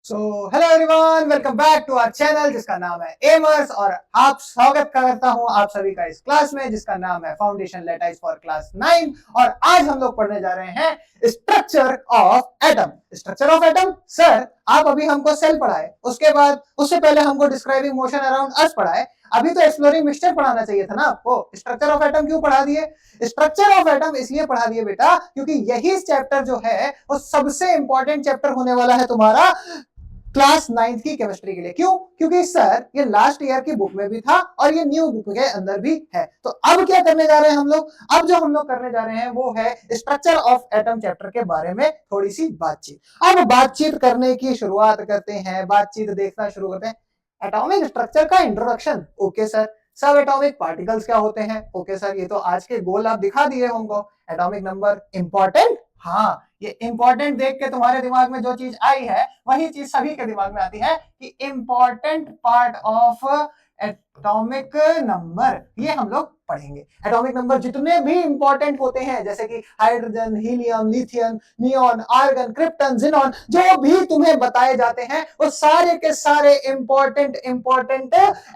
So hello everyone, welcome back to our channel जिसका नाम है एमर्स। और आप स्वागत करता हूं आप सभी का इस क्लास में जिसका नाम है फाउंडेशन लेटाइस फॉर क्लास 9। और आज हम लोग पढ़ने जा रहे हैं structure of atom. Structure of atom sir, आप अभी हमको सेल पढ़ाए, उसके बाद उससे पहले हमको डिस्क्राइबिंग मोशन अराउंड अर्थ पढ़ाए, अभी तो एक्सप्लोरिंग मिक्सचर पढ़ाना चाहिए था ना आपको। स्ट्रक्चर ऑफ एटम क्यों पढ़ा दिए? स्ट्रक्चर ऑफ एटम इसलिए पढ़ा दिए बेटा क्योंकि यही चैप्टर जो है वो सबसे इंपॉर्टेंट चैप्टर होने वाला है तुम्हारा क्लास 9 की केमिस्ट्री के लिए। क्यों? क्योंकि सर ये लास्ट ईयर की बुक में भी था और ये न्यू बुक के अंदर भी है। तो अब क्या करने जा रहे हैं हम लोग? अब जो हम लोग करने जा रहे हैं वो है स्ट्रक्चर ऑफ एटम चैप्टर के बारे में थोड़ी सी बातचीत। अब बातचीत करने की शुरुआत करते हैं, बातचीत देखना शुरू करते हैं। एटॉमिक स्ट्रक्चर का इंट्रोडक्शन, ओके सर। सब एटॉमिक पार्टिकल्स क्या होते हैं, ओके सर। ये तो आज के गोल आप दिखा दिए होंगे। एटॉमिक नंबर इंपॉर्टेंट, हाँ ये इंपॉर्टेंट देख के तुम्हारे दिमाग में जो चीज आई है वही चीज सभी के दिमाग में आती है कि important part of atomic number, ये हम लोग पढ़ेंगे। एटॉमिक नंबर जितने भी इंपॉर्टेंट होते हैं जैसे कि hydrogen, helium, lithium, neon, argon, krypton, xenon, जो भी तुम्हें बताए जाते हैं वो सारे के सारे इंपॉर्टेंट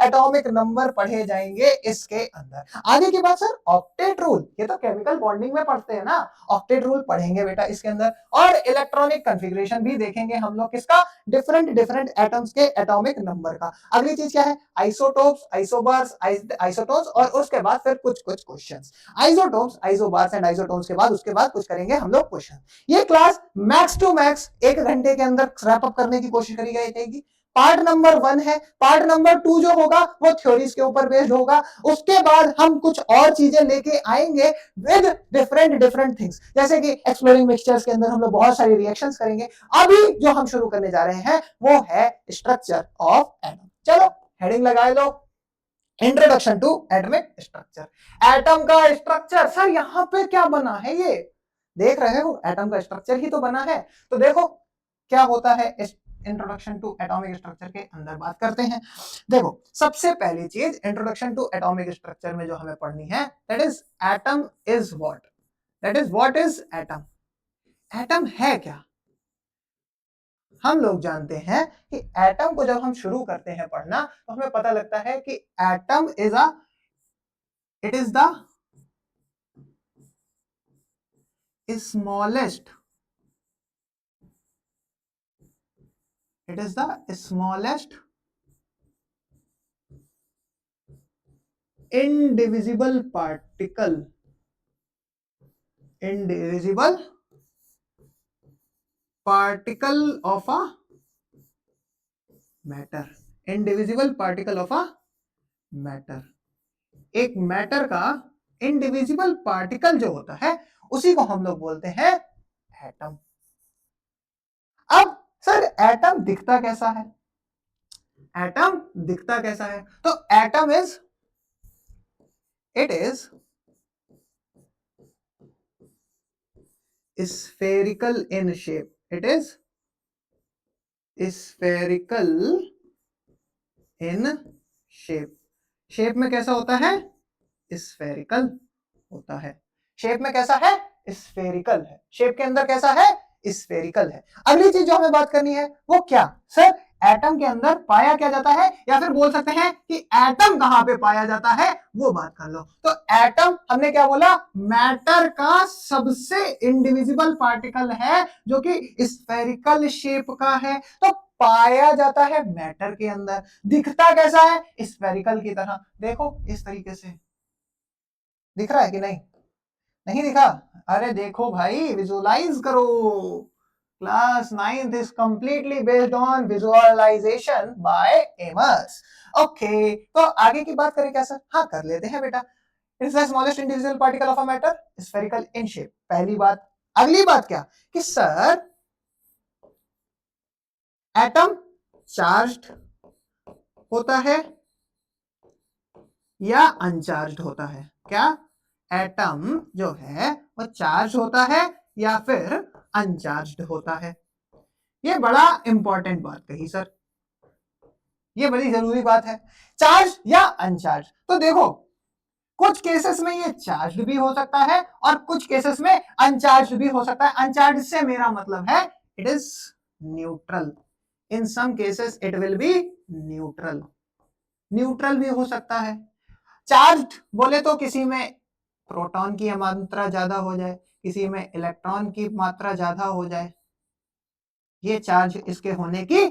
एटॉमिक नंबर पढ़े जाएंगे इसके अंदर। आगे की बात सर, ऑक्टेट रूल, ये तो केमिकल बॉन्डिंग में पढ़ते हैं ना। ऑक्टेट रूल पढ़ेंगे बेटा इसके अंदर। और इलेक्ट्रॉनिक कॉन्फ़िगरेशन भी देखेंगे हम लोग, किसका? डिफरेंट एटम्स के एटॉमिक नंबर का। अगली चीज क्या है? आइसोटोप्स, आइसोबार्स, आइसोटोन्स, और उसके बाद फिर कुछ questions. Isotopes, isobars and isotones के बाद उसके बाद कुछ करेंगे हम लोग क्वेश्चन। ये क्लास मैक्स टू मैक्स 1 घंटे के अंदर रैप अप करने की कोशिश करी जाएगी। पार्ट नंबर 1 है। पार्ट नंबर 2 जो होगा वो थ्योरीज के ऊपर बेस्ड होगा। उसके बाद हम कुछ और चीजें लेके आएंगे विद डिफरेंट थिंग्स, जैसे कि एक्सप्लोरिंग मिक्सचर्स के अंदर हम लोग बहुत सारी रिएक्शंस करेंगे। अभी जो हम शुरू करने जा रहे हैं वो है स्ट्रक्चर ऑफ एटम। चलो हेडिंग लगा लो, introduction to atomic structure. Atom का स्ट्रक्चर सर यहां पे क्या बना है, ये देख रहे हो? एटम का स्ट्रक्चर ही तो बना है। तो देखो क्या होता है इंट्रोडक्शन टू एटॉमिक स्ट्रक्चर के अंदर बात करते हैं। देखो सबसे पहली चीज इंट्रोडक्शन टू एटॉमिक स्ट्रक्चर में जो हमें पढ़नी है, that is atom is what. That is what is atom. Atom है क्या? हम लोग जानते हैं कि एटम को जब हम शुरू करते हैं पढ़ना तो हमें पता लगता है कि atom is a it is the smallest it is the smallest indivisible particle of a matter। indivisible particle of a matter, एक मैटर का इंडिविजिबल पार्टिकल जो होता है उसी को हम लोग बोलते हैं एटम। अब सर एटम दिखता कैसा है? एटम दिखता कैसा है? तो atom is it is spherical in shape। it is spherical in shape। Shape में कैसा होता है? स्फेरिकल होता है। शेप में कैसा है? स्फेरिकल है। शेप के अंदर कैसा है? स्फेरिकल है। अगली चीज जो हमें बात करनी है वो क्या सर? एटम के अंदर पाया क्या जाता है, या फिर बोल सकते हैं कि एटम कहां पे पाया जाता है वो बात कर लो। तो एटम हमने क्या बोला? मैटर का सबसे इंडिविजिबल पार्टिकल है जो कि स्फेरिकल शेप का है। तो पाया जाता है मैटर के अंदर। दिखता कैसा है? स्फेरिकल की तरह। देखो इस तरीके से दिख रहा है कि नहीं? नहीं दिखा? अरे देखो भाई, विजुअलाइज करो। Class 9th is completely based on visualization by Amos। Okay, तो आगे की बात करें क्या सर? हाँ कर लेते हैं बेटा। It's the smallest individual particle of a matter, spherical in shape, पहली बात। अगली बात क्या कि सर एटम चार्ज्ड होता है या अनचार्ज्ड होता है? क्या एटम जो है वो चार्ज होता है या फिर अनचार्ज्ड होता है? ये बड़ा इंपॉर्टेंट बात कही सर, ये बड़ी जरूरी बात है। चार्ज या अनचार्ज? तो देखो कुछ केसेस में ये चार्ज भी हो सकता है और कुछ केसेस में अनचार्ज भी हो सकता है। अनचार्ज से मेरा मतलब है it is neutral. In some cases it will be neutral. Neutral भी हो सकता है। चार्ज बोले तो किसी में प्रोटॉन की मात्रा ज्यादा हो जाए, किसी में इलेक्ट्रॉन की मात्रा ज्यादा हो जाए, ये चार्ज इसके होने की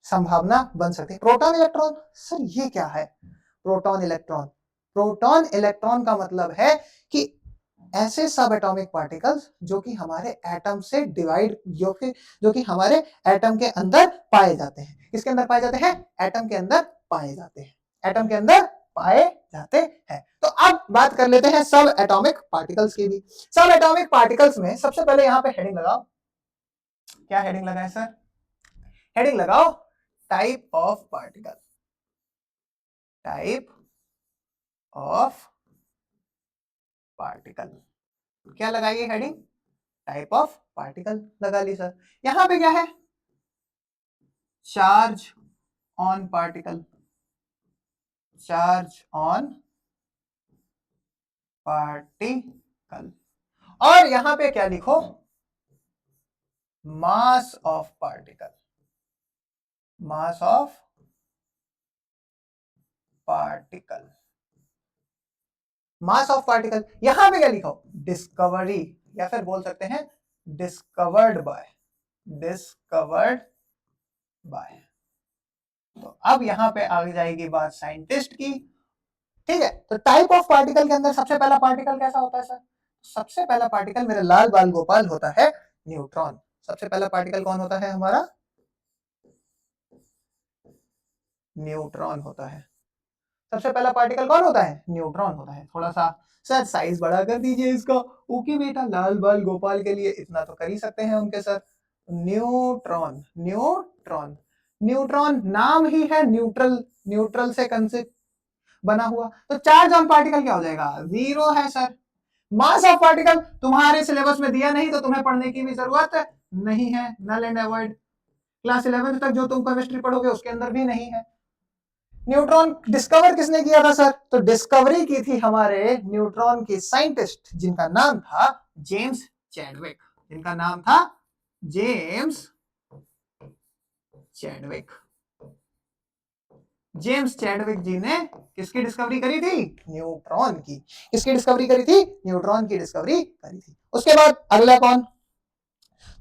संभावना बन सकती है। प्रोटॉन इलेक्ट्रॉन, सर ये क्या है प्रोटॉन इलेक्ट्रॉन? प्रोटॉन इलेक्ट्रॉन का मतलब है कि ऐसे सब एटॉमिक पार्टिकल्स जो कि हमारे एटम से डिवाइड, जो कि हमारे एटम के अंदर पाए जाते हैं। किसके अंदर पाए जाते हैं? एटम के अंदर पाए जाते हैं। एटम के अंदर पाए जाते हैं। तो अब बात कर लेते हैं सब एटॉमिक पार्टिकल्स की भी। सब एटॉमिक पार्टिकल्स में सबसे पहले यहां पे हेडिंग लगाओ। क्या हेडिंग लगाए सर? हेडिंग लगाओ type of particle. Type of particle, क्या लगाइए हेडिंग? टाइप ऑफ पार्टिकल लगा ली सर। यहां पे क्या है? Charge on particle. Charge on particle. और यहां पे क्या लिखो? Mass of particle. Mass of particle. Mass of particle. यहां पे क्या लिखो? डिस्कवरी, या फिर बोल सकते हैं डिस्कवर्ड बाय। Discovered by. तो अब यहां पे आ जाएगी बात साइंटिस्ट की। ठीक है, तो टाइप ऑफ पार्टिकल के अंदर सबसे पहला पार्टिकल कैसा होता है सर? सबसे पहला पार्टिकल मेरे लाल बाल गोपाल होता है न्यूट्रॉन। सबसे पहला पार्टिकल कौन होता है हमारा? न्यूट्रॉन होता है। सबसे पहला पार्टिकल कौन होता है? न्यूट्रॉन होता है। थोड़ा सा सर साइज बड़ा कर दीजिए इसका। ओके बेटा, लाल बाल गोपाल के लिए इतना तो कर ही सकते हैं उनके सर। न्यूट्रॉन। न्यूट्रॉन। न्यूट्रॉन नाम ही है न्यूट्रल, न्यूट्रल से कंसेप्ट बना हुआ। तो चार्ज ऑन पार्टिकल क्या हो जाएगा? 0 है सर। मास ऑफ पार्टिकल तुम्हारे सिलेबस में दिया नहीं तो तुम्हें पढ़ने की भी जरूरत नहीं है। Null and avoid. क्लास 11 तक जो तुम केमिस्ट्री पढ़ोगे उसके अंदर भी नहीं है। न्यूट्रॉन डिस्कवर किसने किया था सर? तो डिस्कवरी की थी हमारे न्यूट्रॉन की साइंटिस्ट जिनका नाम था जेम्स चैडविक। जिनका नाम था जेम्स चैडविक। जेम्स चैडविक जी ने किसकी डिस्कवरी करी थी? न्यूट्रॉन की। किसकी डिस्कवरी करी थी? न्यूट्रॉन की डिस्कवरी करी थी। उसके बाद अगला कौन?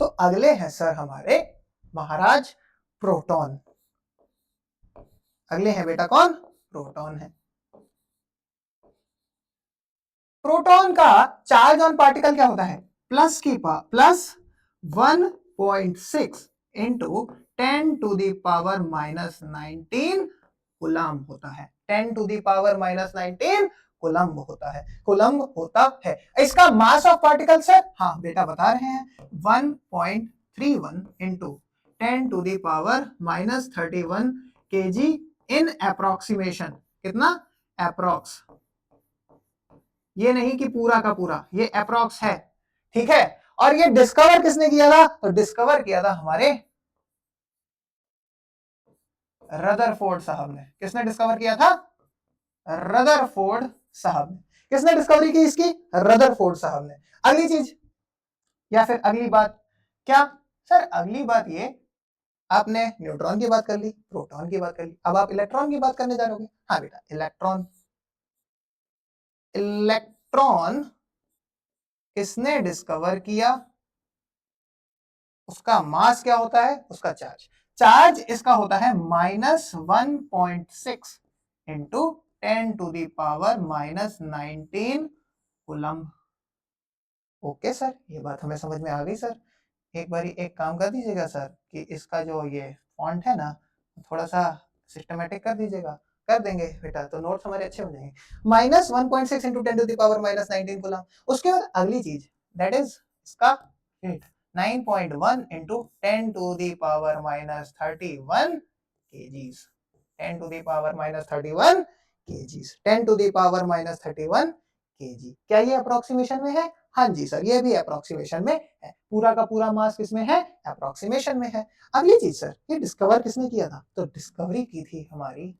तो अगले हैं सर हमारे महाराज प्रोटॉन। अगले हैं बेटा कौन? प्रोटॉन है। प्रोटॉन का चार्ज ऑन पार्टिकल क्या होता है? प्लस की प्लस 1.6 इंटू 10⁻⁻19 कुलम्ब होता है। 10⁻⁻19 कुलम्ब होता है। कुलम्ब होता है। इसका मास ऑफ पार्टिकल सर, हाँ बेटा बता रहे हैं, 1.31 इंटू 10⁻⁻31 kg इन अप्रोक्सीमेशन। कितना? अप्रोक्स, ये नहीं कि पूरा का पूरा, ये अप्रोक्स है। ठीक है। और ये डिस्कवर किसने किया था? तो डिस्कवर किया था हमारे रदरफोर्ड साहब ने। किसने डिस्कवर किया था? रदरफोर्ड साहब ने। किसने डिस्कवरी की इसकी? रदरफोर्ड साहब ने। अगली चीज या फिर अगली बात क्या सर? अगली बात ये, आपने न्यूट्रॉन की बात कर ली, प्रोटॉन की बात कर ली, अब आप इलेक्ट्रॉन की बात करने जा रहे हो। हाँ बेटा, इलेक्ट्रॉन। इलेक्ट्रॉन किसने डिस्कवर किया? उसका मास क्या होता है? उसका चार्ज। चार्ज इसका होता है -1.6 इंटू 10⁻⁻19 कूलम्ब। ओके सर, ये बात हमें समझ में आ गई सर। एक बारी एक काम कर दीजिएगा सर कि इसका जो ये फॉन्ट है ना, थोड़ा सा सिस्टमेटिक कर दीजिएगा। कर देंगे बेटा तो नोट्स हमारे अच्छे हो जाएंगे। -1.6 इंटू 10⁻⁻19 कूलम्ब। उसके बाद अगली चीज दैट इज इसका wait 9.1 into 10⁻⁻31 kgs। 10⁻⁻31 kgs। 10⁻⁻31 kg। क्या ये अप्रोक्सीमेशन में है? हाँ जी सर, ये भी अप्रोक्सीमेशन में है। पूरा का पूरा मास किसमें है? अप्रोक्सीमेशन में है। अगली चीज सर, ये डिस्कवर किसने किया था? तो डिस्कवरी की थी हमारी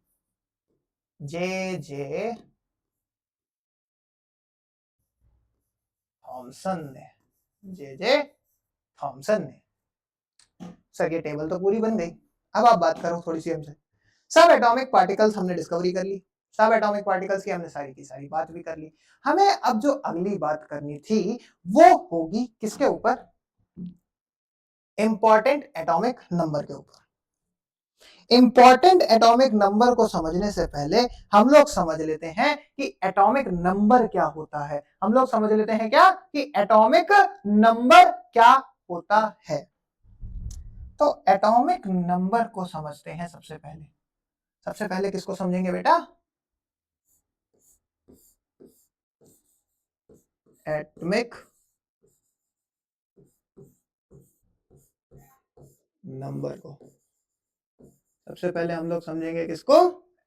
जे जे थॉमसन ने। जे जे थॉमसन ने। सर ये टेबल तो पूरी बन गई। अब आप बात करो थोड़ी सी हमसे। सब एटॉमिक पार्टिकल्स हमने डिस्कवरी कर ली, सब एटॉमिक पार्टिकल्स की हमने सारी की सारी बात भी कर ली। हमें अब जो अगली बात करनी थी वो होगी किसके ऊपर? इंपॉर्टेंट एटॉमिक नंबर के ऊपर। इंपॉर्टेंट एटॉमिक नंबर को समझने से पहले हम लोग समझ लेते हैं कि एटॉमिक नंबर क्या होता है। हम लोग समझ लेते हैं क्या कि एटॉमिक नंबर क्या होता है। तो एटॉमिक नंबर को समझते हैं सबसे पहले। सबसे पहले किसको समझेंगे बेटा? एटॉमिक नंबर को सबसे पहले हम लोग समझेंगे किसको?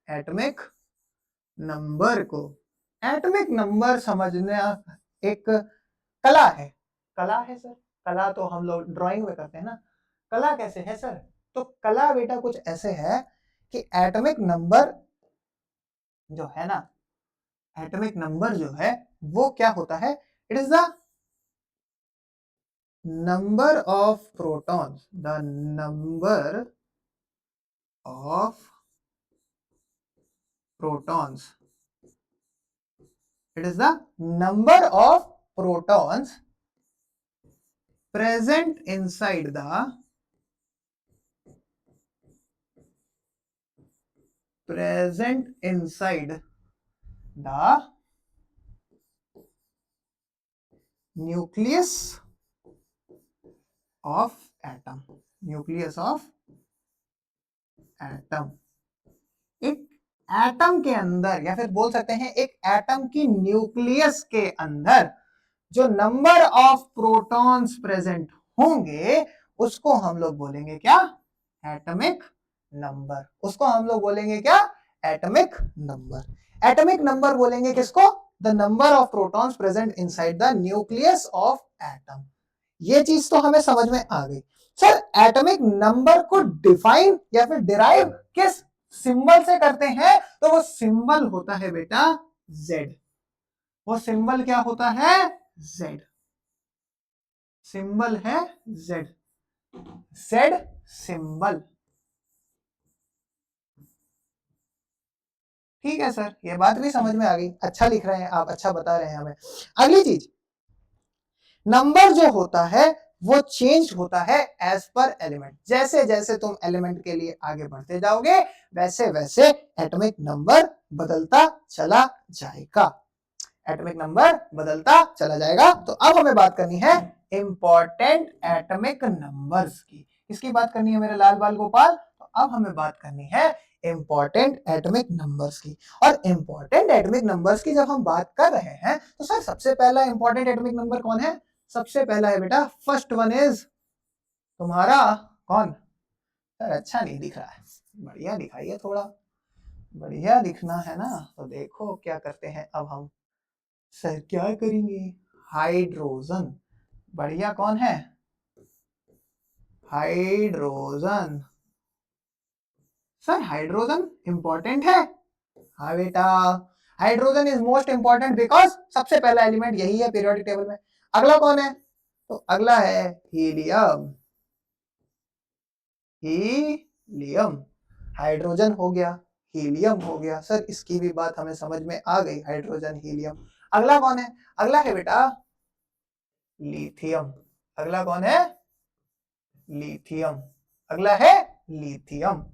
एटॉमिक नंबर को। एटॉमिक नंबर समझना एक कला है। कला है सर? कला तो हम लोग ड्राइंग में करते हैं ना, कला कैसे है सर? तो कला बेटा कुछ ऐसे है कि एटॉमिक नंबर जो है ना, एटॉमिक नंबर जो है वो क्या होता है? It is the number of protons, the number of protons. It is the number of protons present inside the nucleus of atom. Nucleus of atom. एक एटम के अंदर या फिर बोल सकते हैं एक एटम की न्यूक्लियस के अंदर जो नंबर ऑफ प्रोटॉन्स प्रेजेंट होंगे उसको हम लोग बोलेंगे क्या? Atomic number. उसको हम लोग बोलेंगे क्या? Atomic number. एटॉमिक नंबर बोलेंगे किसको? The number of protons present inside the nucleus of atom. ये चीज तो हमें समझ में आ गई। सर एटॉमिक नंबर को डिफाइन या फिर डिराइव किस सिंबल से करते हैं? तो वो सिंबल होता है बेटा Z। वो सिंबल क्या होता है? Z। सिंबल है Z। Z symbol. ठीक है सर, ये बात भी समझ में आ गई। अच्छा लिख रहे हैं आप, अच्छा बता रहे हैं हमें। अगली चीज, नंबर जो होता है वो चेंज होता है एज पर एलिमेंट। जैसे जैसे तुम एलिमेंट के लिए आगे बढ़ते जाओगे वैसे वैसे एटॉमिक नंबर बदलता चला जाएगा। एटॉमिक नंबर बदलता चला जाएगा। तो अब हमें बात करनी है इंपॉर्टेंट एटॉमिक नंबर्स की। किसकी बात करनी है मेरे लाल बाल गोपाल? तो अब हमें बात करनी है इंपॉर्टेंट एटॉमिक नंबर्स की। और इंपॉर्टेंट एटॉमिक नंबर्स की जब हम बात कर रहे हैं तो सर सबसे पहला इंपॉर्टेंट एटॉमिक नंबर कौन है? सबसे पहला है बेटा फर्स्ट वन इज तुम्हारा कौन? सर अच्छा नहीं दिख रहा है, बढ़िया दिखाइए, थोड़ा बढ़िया दिखना है ना। तो देखो क्या करते हैं अब हम। सर क्या करेंगे? हाइड्रोजन। बढ़िया, कौन है? हाइड्रोजन। सर हाइड्रोजन इंपॉर्टेंट है? हाँ बेटा, hydrogen is most important because सबसे पहला एलिमेंट यही है पीरियोडिक टेबल में। अगला कौन है? तो अगला है हीलियम। हीलियम। हाइड्रोजन हो गया, हीलियम हो गया। सर इसकी भी बात हमें समझ में आ गई, हाइड्रोजन हीलियम। अगला कौन है? अगला है बेटा लिथियम। अगला कौन है? लिथियम। अगला है लिथियम।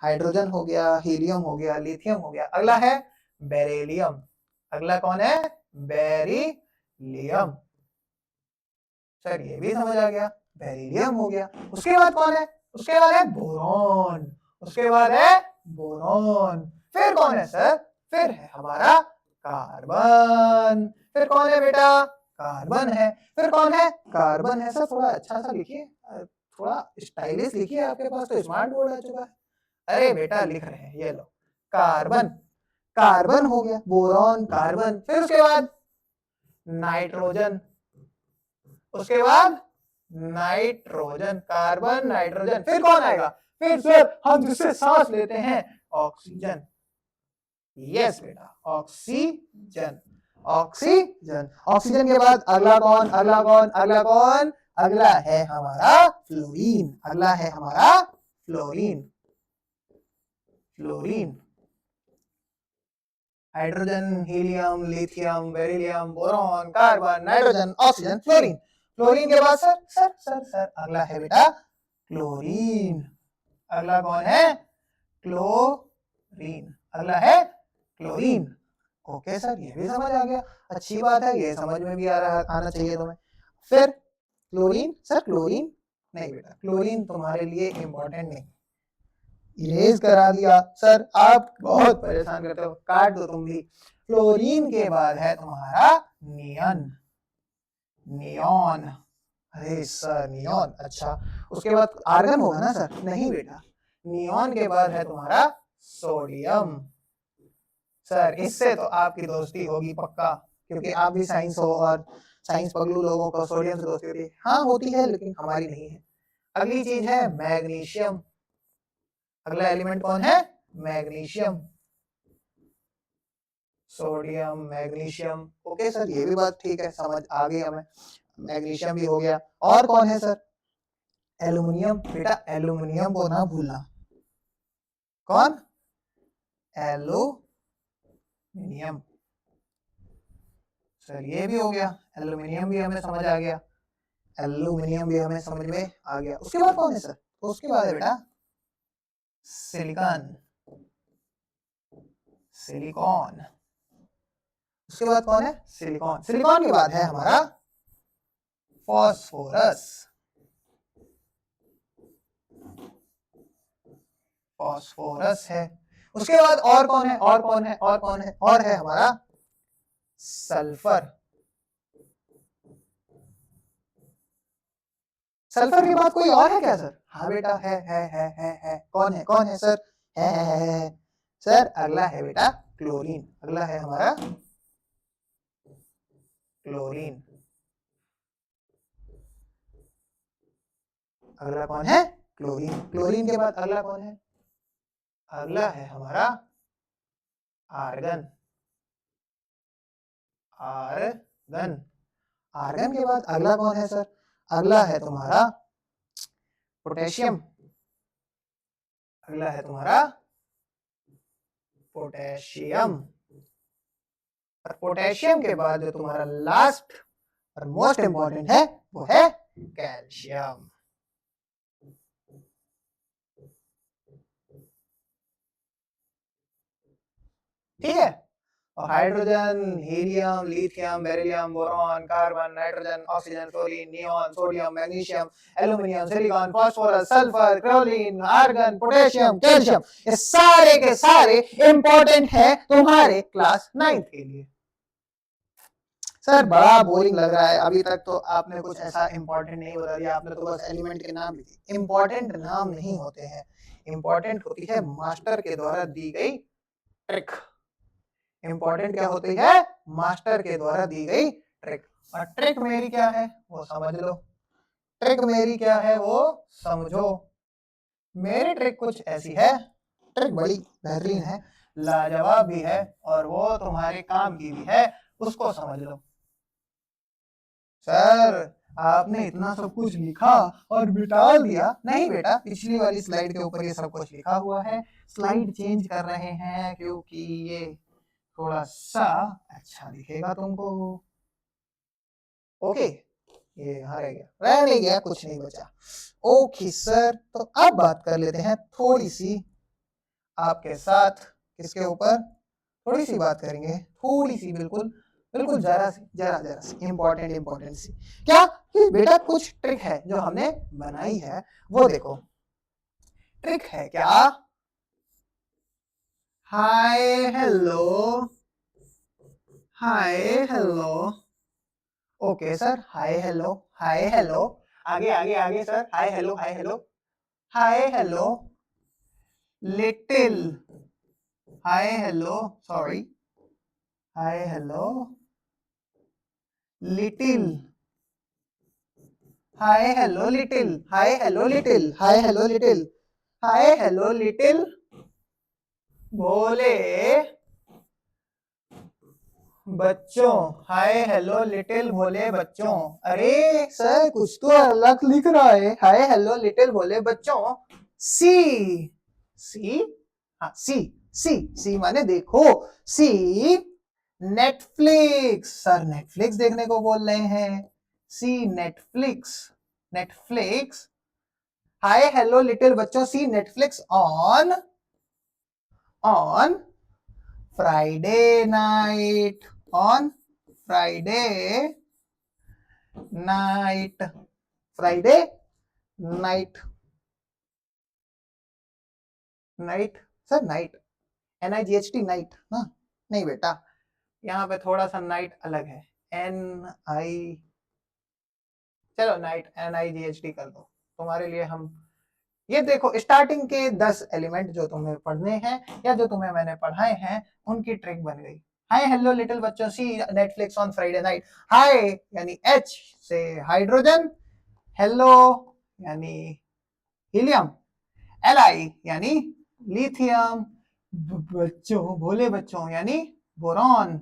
हाइड्रोजन हो गया, हीलियम हो गया, लिथियम हो गया। अगला है बेरिलियम। अगला कौन है? बेरिलियम। सर ये भी समझ आ गया, बेरिलियम हो गया। उसके बाद कौन है? उसके बाद है बोरॉन। उसके बाद है बोरॉन। फिर कौन है सर? फिर है हमारा कार्बन। फिर कौन है बेटा? कार्बन है। फिर कौन है? कार्बन है। सर थोड़ा अच्छा सा लिखिए, थोड़ा स्टाइलिश लिखिए, आपके पास तो स्मार्ट बोर्ड आ चुका है। अरे बेटा लिख रहे हैं, ये लो कार्बन। कार्बन हो गया, बोरॉन, कार्बन। फिर उसके बाद नाइट्रोजन। उसके बाद नाइट्रोजन, कार्बन, नाइट्रोजन। फिर कौन आएगा? फिर सर हम जिससे सांस लेते हैं ऑक्सीजन। यस बेटा, ऑक्सीजन। ऑक्सीजन। ऑक्सीजन के बाद अगला कौन? अगला कौन? अगला कौन? अगला है हमारा फ्लोरीन। अगला है हमारा fluorine. Fluorine, hydrogen, helium, lithium, beryllium, boron, carbon, nitrogen, oxygen, fluorine. Fluorine के बाद सर अगला है बेटा क्लोरीन। अगला कौन है? क्लोरीन। अगला है क्लोरीन। ओके सर, ये भी समझ आ गया, अच्छी बात है, ये समझ में भी आना चाहिए तुम्हें। फिर क्लोरीन, सर क्लोरीन नहीं बेटा, क्लोरीन तुम्हारे लिए इंपॉर्टेंट नहीं, इरेज करा दिया। सर आप बहुत परेशान करते हो, काट दो तुम भी। फ्लोरीन के बाद है तुम्हारा नियन, नियॉन। अरे सर नियॉन, अच्छा उसके बाद आर्गन होगा ना सर? नहीं बेटा, नियॉन के बाद है तुम्हारा सोडियम। सर इससे तो आपकी दोस्ती होगी पक्का, क्योंकि आप भी साइंस हो और साइंस पगलू लोगों को सोडियम से दोस्ती होती है। हाँ होती है, लेकिन हमारी नहीं है। अगली चीज है मैग्नीशियम। अगला एलिमेंट कौन है? Magnesium. Sodium, magnesium. Okay sir, ये भी बात ठीक है, समझ आ गई हमें। मैग्नीशियम भी हो गया। और कौन है सर? एल्यूमिनियम। बेटा एल्यूमिनियम को ना भूलना। कौन? एल्यूमिनियम। सर ये भी हो गया, एल्यूमिनियम भी हमें समझ आ गया, एल्यूमिनियम भी हमें समझ में आ गया। उसके बाद कौन है सर? तो उसके बाद है बेटा सिलिकॉन, सिलिकॉन। उसके बाद कौन है? सिलिकॉन। सिलिकॉन के बाद है हमारा फॉस्फोरस, फॉस्फोरस है। उसके बाद और कौन है? और कौन है? और कौन है? और है हमारा सल्फर। सल्फर के बाद कोई और है क्या सर? हाँ बेटा है। कौन है? कौन है सर? है। सर अगला है बेटा क्लोरीन। अगला है हमारा क्लोरीन। अगला कौन है? क्लोरीन। क्लोरीन के बाद अगला कौन है? अगला है हमारा आर्गन, आर्गन। आर्गन के बाद अगला कौन है सर? अगला है तुम्हारा पोटेशियम। अगला है तुम्हारा पोटेशियम। और पोटेशियम के बाद जो तुम्हारा लास्ट और मोस्ट इंपॉर्टेंट है वो है कैल्शियम। ठीक है। और hydrogen, helium, lithium, beryllium, boron, carbon, nitrogen, oxygen, fluorine, neon, sodium, magnesium, aluminium, silicon, phosphorus, sulphur, chlorine, argon, potassium, calcium, ये सारे के सारे इंपॉर्टेंट है तुम्हारे क्लास 9 के लिए। सर बड़ा बोरिंग लग रहा है, अभी तक तो आपने कुछ ऐसा इंपॉर्टेंट नहीं बता दिया, आपने तो बस एलिमेंट के नाम लिखे। इंपॉर्टेंट नाम नहीं होते हैं, इंपॉर्टेंट होती है मास्टर के द्वारा दी गई ट्रिक। इंपॉर्टेंट क्या होती है? मास्टर के द्वारा दी गई ट्रिक। और ट्रिक मेरी क्या है वो समझ लो, ट्रिक मेरी क्या है वो समझो। मेरी ट्रिक कुछ ऐसी है, ट्रिक बड़ी बेहतरीन है, लाजवाब भी है, और वो तुम्हारे काम की भी है, उसको समझ लो। सर आपने इतना सब कुछ लिखा और मिटा दिया? नहीं बेटा, पिछली वाली स्लाइड के ऊपर ये सब कुछ लिखा हुआ है, स्लाइड चेंज कर रहे हैं क्योंकि ये थोड़ा सा अच्छा दिखेगा तुमको। ओके, ये यहाँ रह नहीं गया, कुछ नहीं बचा। ओके सर, तो अब बात कर लेते हैं थोड़ी सी आपके साथ, किसके ऊपर? थोड़ी सी बात करेंगे, थोड़ी सी, बिल्कुल बिल्कुल जरा सी इंपॉर्टेंट सी। क्या? कि बेटा कुछ ट्रिक है जो हमने बनाई है, वो देखो। ट्रिक है क्या? Hi hello, hi hello. Okay sir, hi hello, hi hello. आगे आगे आगे sir, hi hello, hi hello, hi hello. Little, hi hello, sorry, hi hello, little, hi hello little, hi hello little, hi hello little, hi hello little भोले बच्चों, hi hello little भोले बच्चों। अरे sir कुछ तो अलग लिख रहा है, हाय हेलो लिटिल भोले बच्चों। सी, सी हाँ सी, सी माने देखो, सी नेटफ्लिक्स, सर नेटफ्लिक्स देखने को बोल रहे हैं, see Netflix, Netflix, hi hello little बच्चों, see Netflix on on Friday night, on Friday night, Friday night, night, sir night, NIGHT night ना, नहीं बेटा, यहाँ पे थोड़ा सा नाइट अलग है, NI, चलो नाइट NIGHT कर दो तुम्हारे लिए हम। ये देखो स्टार्टिंग के 10 एलिमेंट जो तुम्हें पढ़ने हैं या जो तुम्हें मैंने पढ़ाए हैं उनकी ट्रिक बन गई। हाय हेलो लिटिल बच्चों, see Netflix on Friday night, हाय यानी H से हाइड्रोजन, हेलो यानी हीलियम, Li यानी लिथियम, बच्चों भोले बच्चों यानी बोरॉन,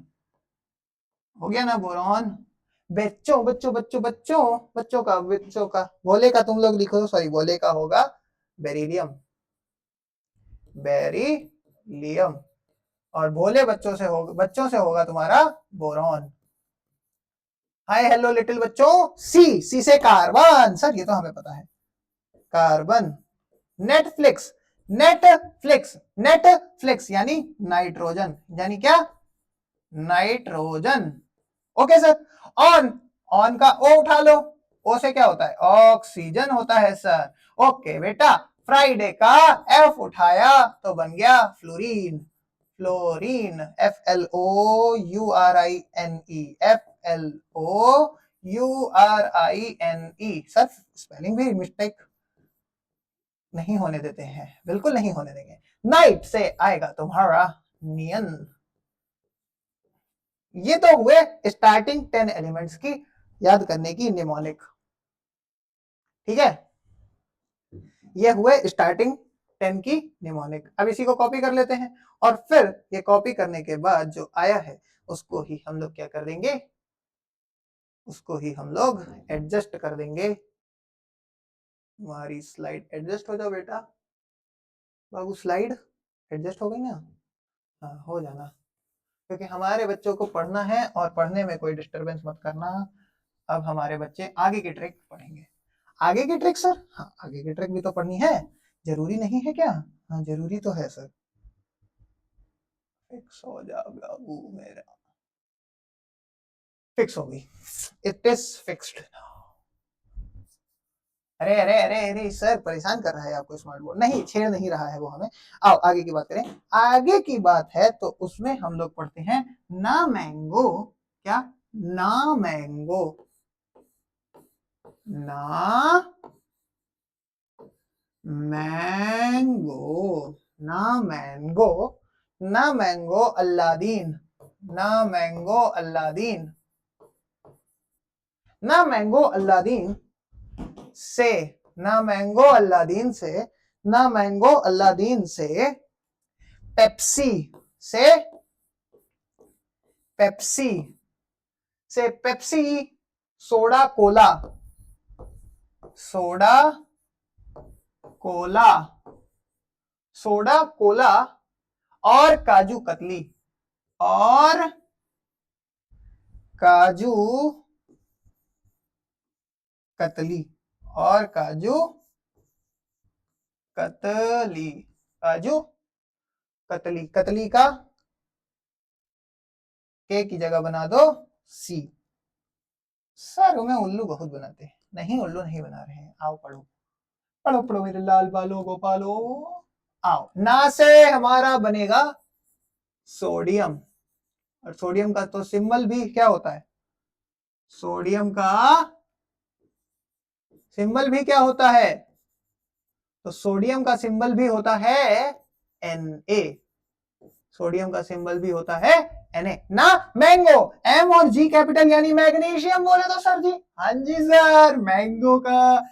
हो गया ना बोरॉन, बच्चों बच्चों बच्चों बच्चों बच्चों का भोले का तुम लोग लिखो, सॉरी भोले का होगा बेरिलियम, बेरिलियम, और भोले बच्चों से होगा तुम्हारा बोरॉन। हाय हेलो लिटिल बच्चों, सी से कार्बन, सर ये तो हमें पता है, कार्बन, नेटफ्लिक्स, नेटफ्लिक्स, नेटफ्लिक्स यानी नाइट्रोजन, यानी क्या, nitrogen, okay sir. On, on का ओ उठा लो, ओ से क्या होता है, ऑक्सीजन होता है सर, ओके बेटा। फ्राइडे का एफ उठाया तो बन गया fluorine, fluorine, FLOURINE, FLOURINE, sir spelling भी मिस्टेक नहीं होने देते हैं, बिल्कुल नहीं होने देंगे। नाइट से आएगा तुम्हारा नियन। ये तो हुए स्टार्टिंग 10 एलिमेंट्स की याद करने की निमोनिक, ठीक है, ये हुए स्टार्टिंग 10 की निमोनिक। अब इसी को कॉपी कर लेते हैं और फिर ये कॉपी करने के बाद जो आया है उसको ही हम लोग क्या कर देंगे, उसको ही हम लोग एडजस्ट कर देंगे। हमारी स्लाइड एडजस्ट हो जाओ बेटा, बाबू स्लाइड एडजस्ट हो गई ना, हाँ हो जाना, क्योंकि हमारे बच्चों को पढ़ना है और पढ़ने में कोई डिस्टरबेंस मत करना। अब हमारे बच्चे आगे की ट्रिक पढ़ेंगे। आगे की ट्रिक सर, हाँ आगे की ट्रिक भी तो पढ़नी है, जरूरी नहीं है क्या, हाँ जरूरी तो है सर। फिक्स हो जाएगा वो मेरा, फिक्स हो गई, इट इज फिक्स्ड। अरे अरे अरे अरे सर परेशान कर रहा है आपको स्मार्ट बोर्ड, नहीं छेड़ नहीं रहा है वो हमें। आओ आगे की बात करें, आगे की बात है तो उसमें हम लोग पढ़ते हैं ना मैंगो, क्या, ना मैंगो, ना मैंगो, ना मैंगो, ना मैंगो अल्लादीन, ना मैंगो अल्लादीन, ना मैंगो अल्लादीन से, ना मैंगो अल्लादीन से, ना मैंगो अल्लादीन से पेप्सी, से पेप्सी, से Pepsi, soda Cola, soda Cola, soda Cola, और काजू कतली, और काजू कतली, और काजू कतली, काजू कतली, कतली का के की जगह बना दो सी। सर में उल्लू बहुत बनाते हैं, नहीं उल्लू नहीं बना रहे हैं, आओ पढ़ो, पढ़ो पढ़ो मेरे लाल बालो गोपालो। आओ, ना से हमारा बनेगा सोडियम, और सोडियम का तो सिंबल भी क्या होता है, सोडियम का सिंबल भी क्या होता है, तो सोडियम का सिंबल भी होता है Na, सोडियम का सिंबल भी होता है Na। ना मैंगो, M और G कैपिटल यानी मैग्नीशियम बोले तो सर जी, हाँ जी सर, मैंगो का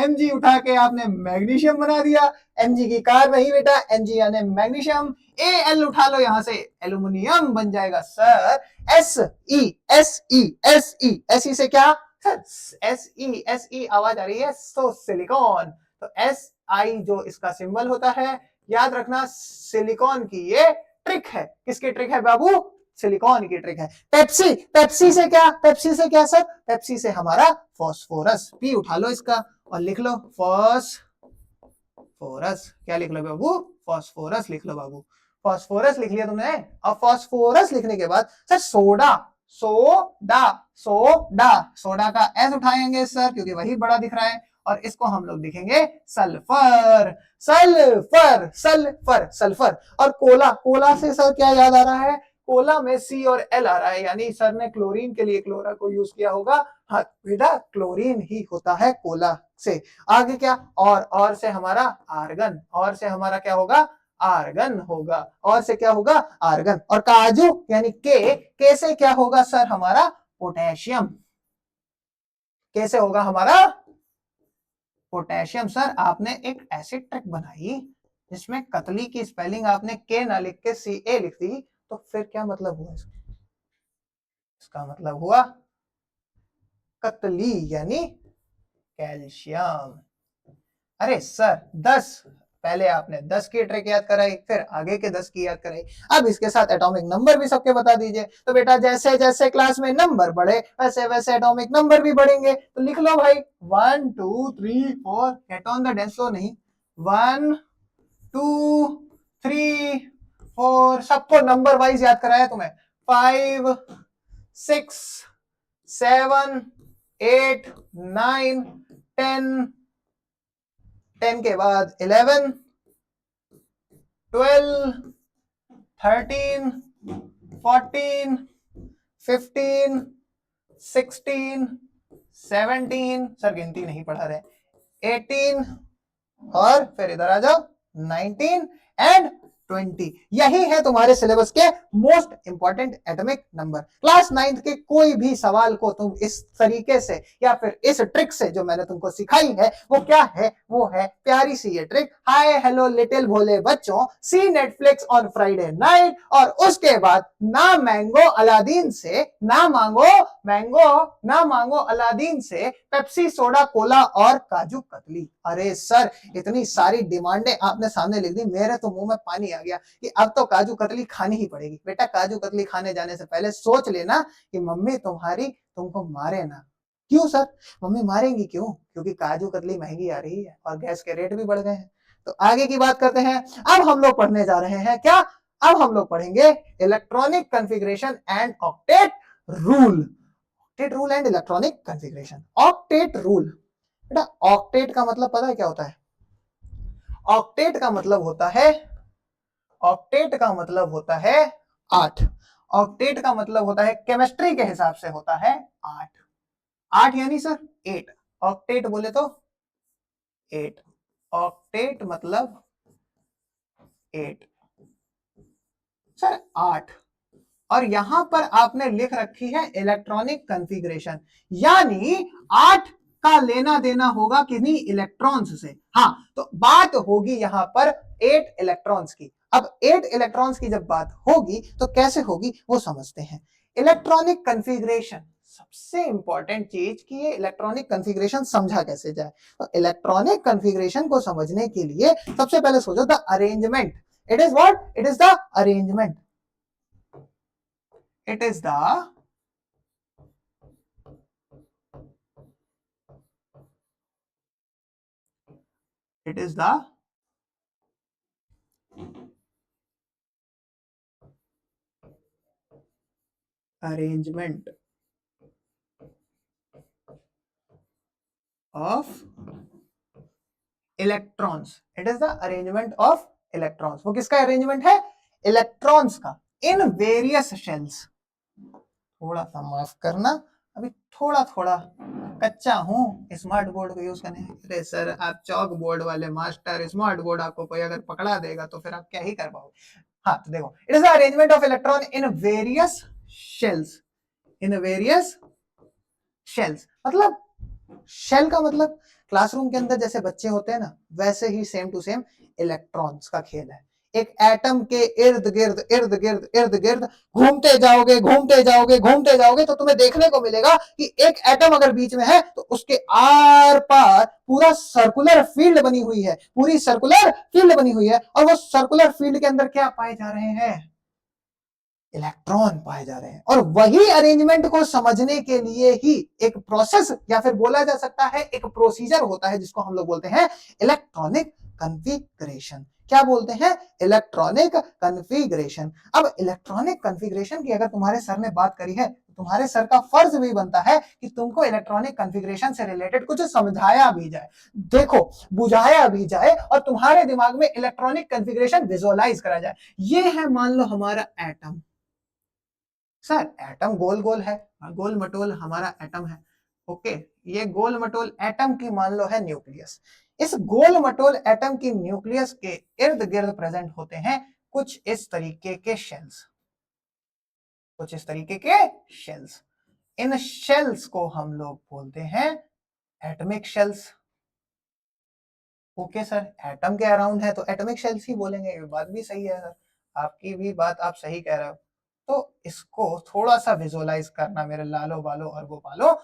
Mg उठा के आपने मैग्नीशियम बना दिया, Mg की कार नहीं बेटा, Mg यानी मैग्नीशियम, Al उठा लो यहां से, एल्यूमिनियम बन जाएगा सर, Se से क्या, Se आवाज आ रही है, तो सिलिकॉन, तो Si जो इसका सिंबल होता है याद रखना सिलिकॉन की ये ट्रिक है। किसकी ट्रिक है बाबू? सिलिकॉन की ट्रिक है। पेप्सी, पेप्सी से क्या, पेप्सी से क्या सर? पेप्सी से हमारा फास्फोरस। पी उठा लो इसका और लिख लो फास्फोरस। क्या लिख लो बाबू? फास्फोरस लिख लो बाबू। फास्फोरस लिख लिया तुमने। अब फास्फोरस लिखने के बाद sir soda, soda, soda, soda का एस उठाएंगे सर क्योंकि वही बड़ा दिख रहा है, और इसको हम लोग लिखेंगे सल्फर, सल्फर, सल्फर, सल्फर। और कोला, कोला से सर क्या याद आ रहा है? कोला में सी और एल आ रहा है, यानी सर ने क्लोरीन के लिए क्लोरा को यूज किया होगा। हाँ बेटा, क्लोरीन ही होता है कोला से। आगे क्या? और से हमारा आर्गन, और से हमारा क्या होगा? आर्गन होगा। और से क्या होगा? आर्गन। और काजू यानी के से क्या होगा सर? हमारा पोटेशियम। कैसे होगा हमारा पोटेशियम? सर आपने एक ऐसी ट्रिक बनाई जिसमें कतली की स्पेलिंग आपने के ना लिख के सी ए लिख दी, तो फिर क्या मतलब हुआ इसका? इसका मतलब हुआ कतली यानी कैल्शियम। अरे सर 10, पहले आपने 10 की ट्रिक याद कराई, फिर आगे के 10 की याद कराई, अब इसके साथ एटॉमिक नंबर भी सबके बता दीजिए। तो बेटा जैसे जैसे क्लास में नंबर बढ़े वैसे वैसे एटॉमिक नंबर भी बढ़ेंगे। तो लिख लो भाई 1 2 3 4, get on the dense floor. नहीं, 1 2 3 4, सबको नंबर वाइज याद कराया तुम्हें। 5 6 7 8 9 10, 10 के बाद 11 12 13 14 15 16 17, सर गिनती नहीं पढ़ा रहे, 18, और फिर इधर आ जाओ 19 एंड 20। यही है तुम्हारे सिलेबस के most important atomic number. Class 9th के कोई भी सवाल को तुम इस तरीके से या फिर इस ट्रिक से जो मैंने तुमको सिखाई है वो क्या है? वो है प्यारी सी ये ट्रिक, हाय हेलो लिटिल भोले बच्चों, see Netflix on Friday night, और उसके बाद ना मैंगो अलादीन से, ना मांगो मैंगो, ना मांगो अलादीन से पेप्सी, सोडा, कोला और काजू कतली। अरे सर इतनी सारी डिमांडें आपने सामने लिख दी, मेरे तो मुंह में पानी आ गया कि अब तो काजू कतली खानी ही पड़ेगी। बेटा काजू कतली खाने जाने से पहले सोच लेना कि मम्मी तुम्हारी तुमको मारे ना। क्यों सर? मम्मी मारेंगी क्यों? क्योंकि काजू कतली महंगी आ रही है और गैस के रेट भी बढ़ गए हैं। तो आगे की बात करते हैं। अब हम लोग पढ़ने जा रहे हैं क्या? अब हम लोग पढ़ेंगे electronic configuration and octet rule. Octet rule and electronic configuration. Octet rule, बेटा ऑक्टेट का मतलब पता है क्या होता है? ऑक्टेट का मतलब होता है, ऑक्टेट का मतलब होता है 8। ऑक्टेट का मतलब होता है केमिस्ट्री के हिसाब से होता है 8। 8 यानी सर 8। ऑक्टेट बोले तो 8, ऑक्टेट मतलब 8 सर 8। और यहां पर आपने लिख रखी है इलेक्ट्रॉनिक कॉन्फ़िगरेशन, यानी 8 का लेना देना होगा किन्हीं इलेक्ट्रॉन्स से। हाँ तो बात होगी यहां पर 8 इलेक्ट्रॉन्स की। अब 8 इलेक्ट्रॉन्स की जब बात होगी तो कैसे होगी वो समझते हैं। इलेक्ट्रॉनिक कॉन्फ़िगरेशन, सबसे इंपॉर्टेंट चीज कि ये इलेक्ट्रॉनिक कॉन्फ़िगरेशन समझा कैसे जाए। तो इलेक्ट्रॉनिक कॉन्फ़िगरेशन को समझने के लिए सबसे पहले सोचो the arrangement. It is what? It is the arrangement. It is the arrangement of electrons. It is the arrangement of electrons. वो किसका अरेंजमेंट है? इलेक्ट्रॉन्स का, इन वेरियस शेल्स। थोड़ा सा माफ करना, अभी थोड़ा थोड़ा कच्चा हूं स्मार्ट बोर्ड को यूज करने। अरे सर आप चौक बोर्ड वाले मास्टर, स्मार्ट बोर्ड आपको कोई अगर पकड़ा देगा तो फिर आप क्या ही कर पाओगे। हाँ तो देखो, it is the arrangement of electron in various shells. In various shells मतलब, शेल का मतलब क्लासरूम के अंदर जैसे बच्चे होते हैं ना, वैसे ही सेम टू सेम इलेक्ट्रॉन्स का खेल है। एक एटम के इर्द गिर्द इर्द गिर्द इर्द गिर्द घूमते जाओगे घूमते जाओगे घूमते जाओगे तो तुम्हें देखने को मिलेगा कि एक एटम अगर बीच में है तो उसके आर पार पूरा सर्कुलर फील्ड बनी हुई है, पूरी सर्कुलर फील्ड बनी हुई है। और वो सर्कुलर फील्ड के अंदर क्या पाए जा रहे हैं? इलेक्ट्रॉन पाए जा रहे हैं। और वही अरेंजमेंट को समझने के लिए ही एक प्रोसेस या फिर बोला जा सकता है एक प्रोसीजर होता है जिसको हम लोग बोलते हैं इलेक्ट्रॉनिक कन्फिगरेशन। क्या बोलते हैं? Electronic configuration. अब इलेक्ट्रॉनिक कन्फिगरेशन की अगर तुम्हारे सर ने बात करी है तो तुम्हारे सर का फर्ज भी बनता है कि तुमको इलेक्ट्रॉनिक कन्फिगरेशन से रिलेटेड कुछ समझाया भी जाए, देखो बुझाया भी जाए और तुम्हारे दिमाग में इलेक्ट्रॉनिक कन्फिगरेशन विजुअलाइज करा जाए। ये है मान लो हमारा एटम। सर एटम गोल गोल है, गोल मटोल हमारा एटम है। ओके, ये गोल मटोल एटम की मान लो है न्यूक्लियस। इस गोल मटोल एटम की न्यूक्लियस के इर्द गिर्द प्रेजेंट होते हैं कुछ इस तरीके के शेल्स, कुछ इस तरीके के शेल्स। इन शेल्स को हम लोग बोलते हैं atomic shells. Okay sir, atom के अराउंड है तो एटॉमिक शेल्स ही बोलेंगे, ये बात भी सही है सर, आपकी भी बात आप सही कह रहे हो। तो इसको थोड़ा सा विजुअलाइज करना मेरे लालो बालो और गोपालो।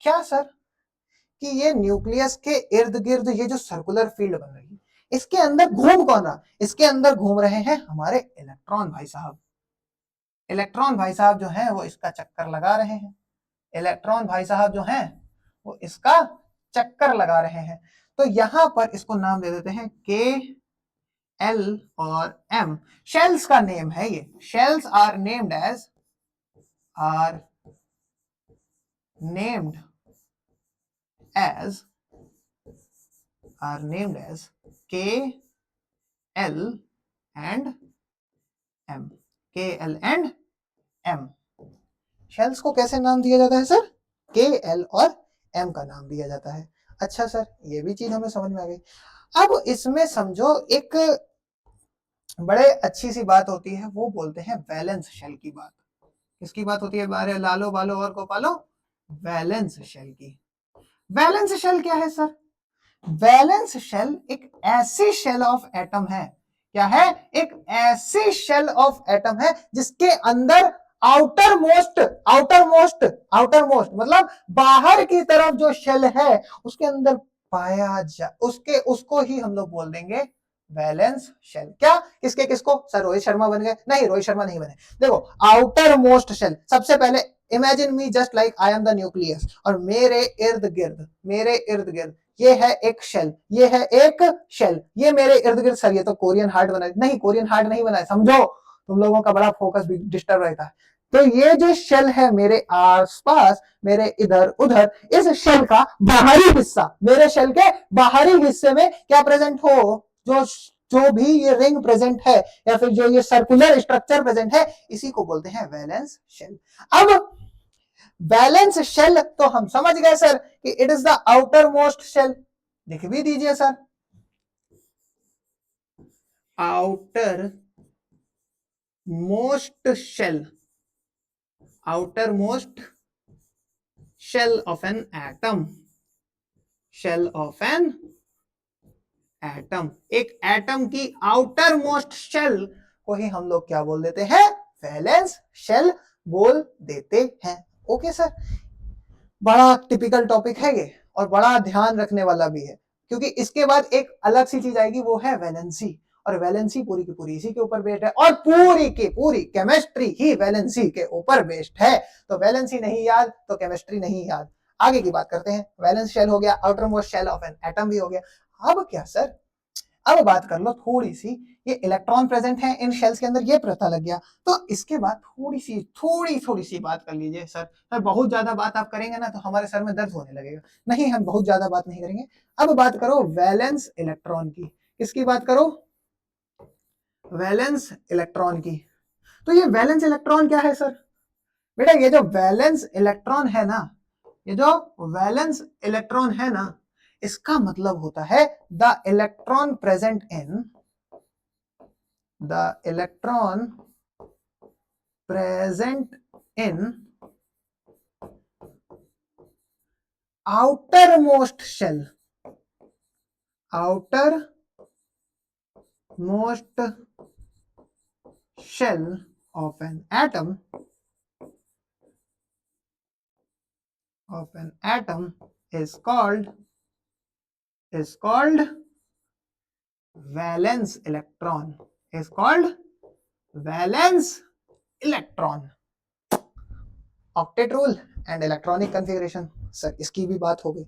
क्या सर कि ये न्यूक्लियस के इर्द गिर्द ये जो सर्कुलर फील्ड बन रही है इसके अंदर घूम कौन रहा? इसके अंदर घूम रहे हैं हमारे इलेक्ट्रॉन भाई साहब। इलेक्ट्रॉन भाई साहब जो हैं वो इसका चक्कर लगा रहे हैं। इलेक्ट्रॉन भाई साहब जो हैं वो इसका चक्कर लगा रहे हैं। तो यहां पर इसको नाम दे देते हैं के एल और एम। शेल्स का नेम है ये, shells are named as named as K L and M. K L and M. Shells को कैसे नाम दिया जाता है सर? के एल और एम का नाम दिया जाता है। अच्छा सर, ये भी चीज हमें समझ में आ गई। अब इसमें समझो एक बड़े अच्छी सी बात होती है, वो बोलते हैं वैलेंस शेल की बात। किसकी बात होती है बारे लालो बालो और गोपालो? वैलेंस शेल की। वैलेंस शेल क्या है सर? वैलेंस शेल एक ऐसी शेल ऑफ एटम है। क्या है? एक ऐसी शेल ऑफ एटम है जिसके अंदर आउटर मोस्ट मतलब बाहर की तरफ जो शेल है उसके अंदर पाया जा उसके उसको ही हम लोग बोल देंगे वैलेंस शेल। क्या? किसके किसको? सर रोहित शर्मा बन गए? नहीं, रोहित शर्मा नहीं बने। देखो आउटर मोस्ट शेल, सबसे पहले imagine me just like I am the nucleus और मेरे इर्द गिर्द ये है एक शेल, ये है एक शेल, ये मेरे इर्द गिर्द। सर ये तो कोरियन हार्ट बना नहीं, कोरियन हार्ट नहीं बना है, समझो तुम लोगों का बड़ा फोकस भी डिस्टर्ब रहता है। तो ये जो शेल है मेरे आसपास, मेरे इधर उधर, इस शेल का बाहरी हिस्सा, मेरे शेल के बाहरी हिस्से में क्या प्रेजेंट हो? जो जो भी ये रिंग प्रेजेंट है या फिर जो ये सर्कुलर स्ट्रक्चर प्रेजेंट है इसी को बोलते हैं वैलेंस शेल। अब वैलेंस शेल तो हम समझ गए सर कि it is the outermost shell. लिख भी दीजिए sir, outermost shell, outermost shell of an atom, shell of an atom. एक एटम की आउटर मोस्ट शेल को ही हम लोग क्या बोल देते हैं? वैलेंस शेल बोल देते हैं। ओके सर, बड़ा टिपिकल टॉपिक है ये और बड़ा ध्यान रखने वाला भी है, क्योंकि इसके बाद एक अलग सी चीज आएगी वो है वैलेंसी। और वैलेंसी पूरी की पूरी इसी के ऊपर बेस्ड है और पूरी की पूरी केमिस्ट्री ही वैलेंसी के ऊपर बेस्ड है। तो वैलेंसी नहीं याद तो केमिस्ट्री नहीं याद। आगे की बात करते हैं। वैलेंस शेल हो गया, outermost shell of an atom भी हो गया। अब क्या सर, अब बात कर लो थोड़ी सी, ये इलेक्ट्रॉन प्रेजेंट है इन शेल्स के अंदर, ये पता लग गया। तो इसके बाद थोड़ी सी बात कर लीजिए सर। सर बहुत ज्यादा बात आप करेंगे ना तो हमारे सर में दर्द होने लगेगा। नहीं, हम बहुत ज्यादा बात नहीं करेंगे। अब बात करो वैलेंस इलेक्ट्रॉन की। किसकी बात करो? वैलेंस इलेक्ट्रॉन की। तो ये वैलेंस इलेक्ट्रॉन क्या है सर? बेटा ये जो वैलेंस इलेक्ट्रॉन है ना, ये जो वैलेंस इलेक्ट्रॉन है ना, इसका मतलब होता है the electron present in outer most shell shell of an atom is called valence electron, is called valence electron. Octet rule and electronic configuration, sir इसकी भी बात हो गई।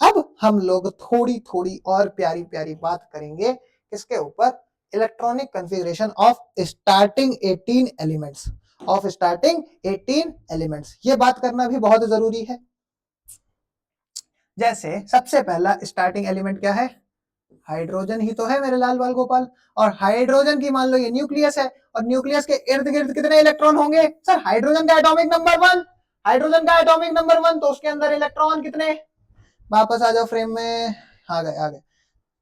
अब हम लोग थोड़ी थोड़ी और प्यारी प्यारी बात करेंगे किसके ऊपर, electronic configuration of starting 18 elements, of starting 18 elements. ये बात करना भी बहुत जरूरी है। जैसे सबसे पहला स्टार्टिंग एलिमेंट क्या है, हाइड्रोजन ही तो है मेरे लाल बाल गोपाल। और हाइड्रोजन की मान लो ये न्यूक्लियस है, और न्यूक्लियस के इर्द गिर्द कितने इलेक्ट्रॉन होंगे, सर हाइड्रोजन का एटॉमिक नंबर 1, हाइड्रोजन का एटॉमिक नंबर 1, तो उसके अंदर इलेक्ट्रॉन कितने, वापस आ जाओ फ्रेम में, आ गए।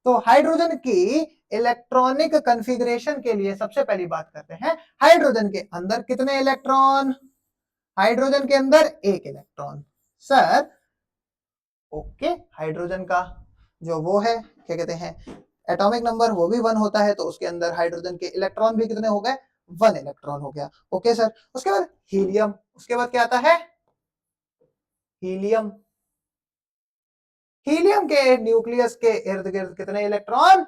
तो हाइड्रोजन की इलेक्ट्रॉनिक कॉन्फ़िगरेशन के लिए सबसे पहली बात करते हैं, हाइड्रोजन के अंदर कितने इलेक्ट्रॉन, हाइड्रोजन के अंदर एक इलेक्ट्रॉन। सर ओके, हाइड्रोजन का जो वो है क्या कहते हैं एटॉमिक नंबर, वो भी 1 होता है, तो उसके अंदर हाइड्रोजन के इलेक्ट्रॉन भी कितने हो गए, 1 इलेक्ट्रॉन हो गया। ओके सर, उसके बाद हीलियम, उसके बाद क्या आता है, हीलियम। हीलियम के न्यूक्लियस के इर्द गिर्द कितने इलेक्ट्रॉन,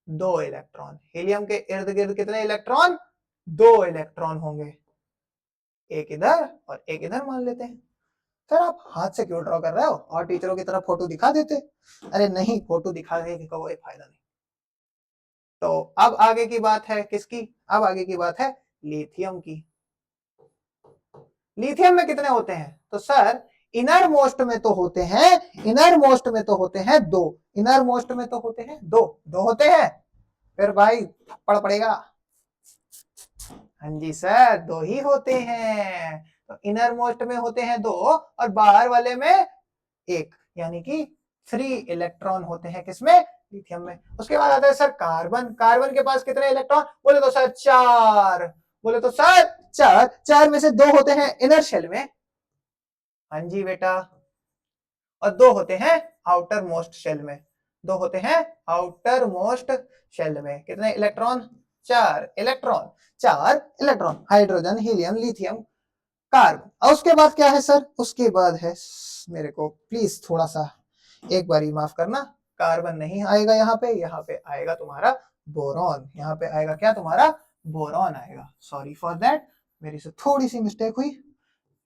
2 इलेक्ट्रॉन। हीलियम के इर्द गिर्द कितने इलेक्ट्रॉन, 2 इलेक्ट्रॉन होंगे, एक इधर और एक इधर मान लेते हैं। सर आप हाथ से क्यों ड्रॉ कर रहे हो, और टीचरों की तरह फोटो दिखा देते, अरे नहीं, फोटो दिखाने का कोई फायदा नहीं। तो अब आगे की बात है किसकी, अब आगे की बात है लिथियम की। लिथियम में कितने होते हैं, तो सर इनर मोस्ट में तो होते हैं, इनर मोस्ट में तो होते हैं 2, इनर मोस्ट में तो होते हैं 2 होते हैं, फिर भाई थप्पड़ पड़ेगा। हाँ जी सर, 2 ही होते हैं, तो इनर मोस्ट में होते हैं 2 और बाहर वाले में 1, यानी कि 3 इलेक्ट्रॉन होते हैं किसमें, लिथियम में। उसके बाद आता है सर कार्बन, कार्बन के पास कितने इलेक्ट्रॉन, बोले तो सर 4, बोले तो सर 4, 4 में से 2 होते हैं इनर शेल में, हाँ जी बेटा, और 2 होते हैं आउटर मोस्ट शेल में, 2 होते हैं आउटर मोस्ट शेल में। कितने electron, 4 electron, 4 electron, hydrogen, helium, lithium, carbon. और उसके बाद क्या है सर, उसके बाद है, मेरे को प्लीज थोड़ा सा एक बारी माफ करना, कार्बन नहीं आएगा यहाँ पे आएगा तुम्हारा बोरॉन, यहाँ पे आएगा क्या, तुम्हारा बोरॉन आएगा, सॉरी फॉर दैट, मेरी से थोड़ी सी मिस्टेक हुई,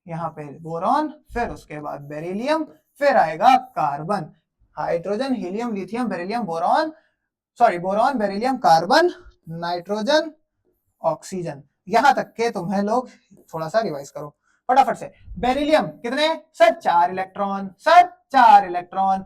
यहाँ पे बोरॉन, फिर उसके बाद बेरिलियम, फिर आएगा carbon, hydrogen, helium, lithium, beryllium, boron, sorry boron, beryllium, carbon, nitrogen, oxygen. यहां तक के तुम्हें लोग थोड़ा सा रिवाइज करो फटाफट से। बेरिलियम कितने, sir 4 electron, sir 4 electron,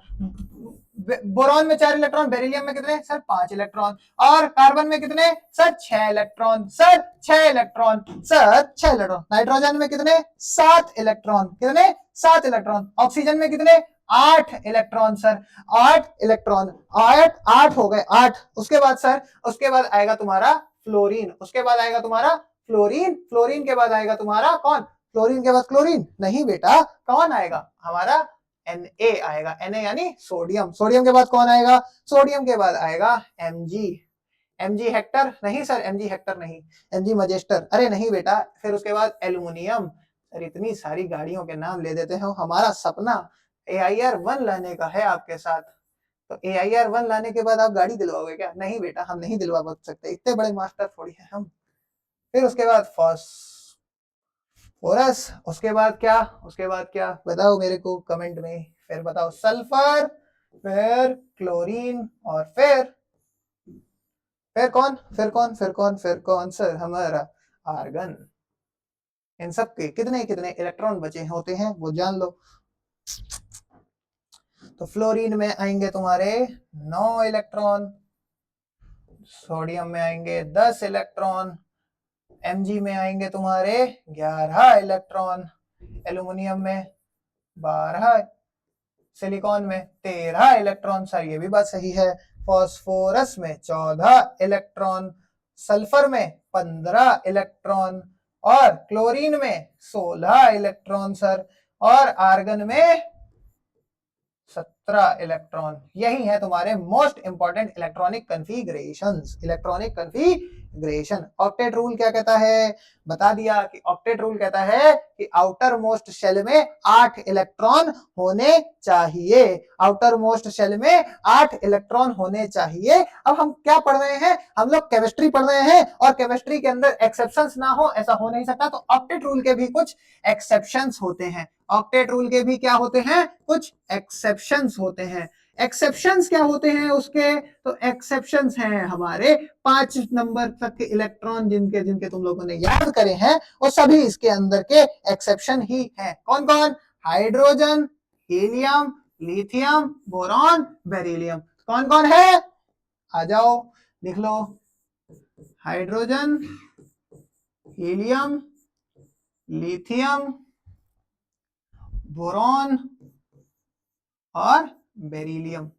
boron में 4 इलेक्ट्रॉन, बेरिलियम में कितने, सर 5 इलेक्ट्रॉन, और कार्बन में कितने, sir 6 electron, sir 6 electron, sir 6 electron, nitrogen में कितने, 7 इलेक्ट्रॉन, कितने, 7 इलेक्ट्रॉन, ऑक्सीजन में कितने, 8 इलेक्ट्रॉन, सर 8 इलेक्ट्रॉन, 8 हो गए 8। उसके बाद सर, उसके बाद आएगा तुम्हारा फ्लोरीन, उसके बाद आएगा तुम्हारा फ्लोरीन, फ्लोरीन के बाद आएगा तुम्हारा कौन, फ्लोरीन के बाद क्लोरीन नहीं बेटा, कौन आएगा, हमारा Na आएगा, Na यानी सोडियम, सोडियम के बाद कौन आएगा, सोडियम के बाद आएगा Mg, Mg हेक्टर नहीं सर, Mg हेक्टर नहीं, Mg मजेस्टर, अरे नहीं बेटा, फिर उसके बाद एल्युमिनियम। सर इतनी सारी गाड़ियों के नाम ले देते हो, हमारा सपना AIR-1 लाने का है आपके साथ, तो AIR-1 लाने के बाद आप गाड़ी दिलवाओगे क्या, नहीं बेटा हम नहीं दिलवा सकते, इतने बड़े मास्टर थोड़ी है हम। फिर उसके बाद फॉस्फोरस, उसके बाद क्या, उसके बाद क्या बताओ मेरे को कमेंट में, फिर बताओ सल्फर, फिर क्लोरीन, और फिर कौन, फिर कौन सर, हमारा आर्गन। इन सब के कितने कितने इलेक्ट्रॉन बचे होते हैं वो जान लो। तो फ्लोरीन में आएंगे तुम्हारे 9 इलेक्ट्रॉन, सोडियम में आएंगे 10 इलेक्ट्रॉन, Mg में आएंगे तुम्हारे 11 इलेक्ट्रॉन, एल्युमिनियम में 12, सिलिकॉन में 13 इलेक्ट्रॉन, सर ये भी बात सही है, फास्फोरस में 14 इलेक्ट्रॉन, सल्फर में 15 इलेक्ट्रॉन, और क्लोरीन में 16 इलेक्ट्रॉन सर, और आर्गन में 17 इलेक्ट्रॉन। यही है तुम्हारे most important electronic configurations. Electronic configuration octet rule क्या कहता है, बता दिया कि ऑक्टेट रूल कहता है कि आउटर मोस्ट शेल में 8 इलेक्ट्रॉन होने चाहिए। आउटर मोस्ट शेल में 8 इलेक्ट्रॉन होने चाहिए। अब हम क्या पढ़ रहे हैं, हम लोग केमिस्ट्री पढ़ रहे हैं और केमिस्ट्री के अंदर एक्सेप्शंस ना हो ऐसा हो नहीं सकता। तो ऑक्टेट रूल के भी कुछ एक्सेप्शंस होते हैं। ऑक्टेट रूल के भी क्या होते हैं, कुछ एक्सेप्शंस होते हैं। एक्सेप्शंस क्या होते हैं उसके, तो एक्सेप्शंस हैं हमारे 5 नंबर तक के इलेक्ट्रॉन जिनके जिनके तुम लोगों ने याद करे हैं वो सभी इसके अंदर के एक्सेप्शन ही हैं। कौन कौन, hydrogen, helium, lithium, boron, beryllium. कौन कौन है, आ जाओ लिख लो, हाइड्रोजन, हीलियम, लिथियम, बोरॉन और बेरिलियम।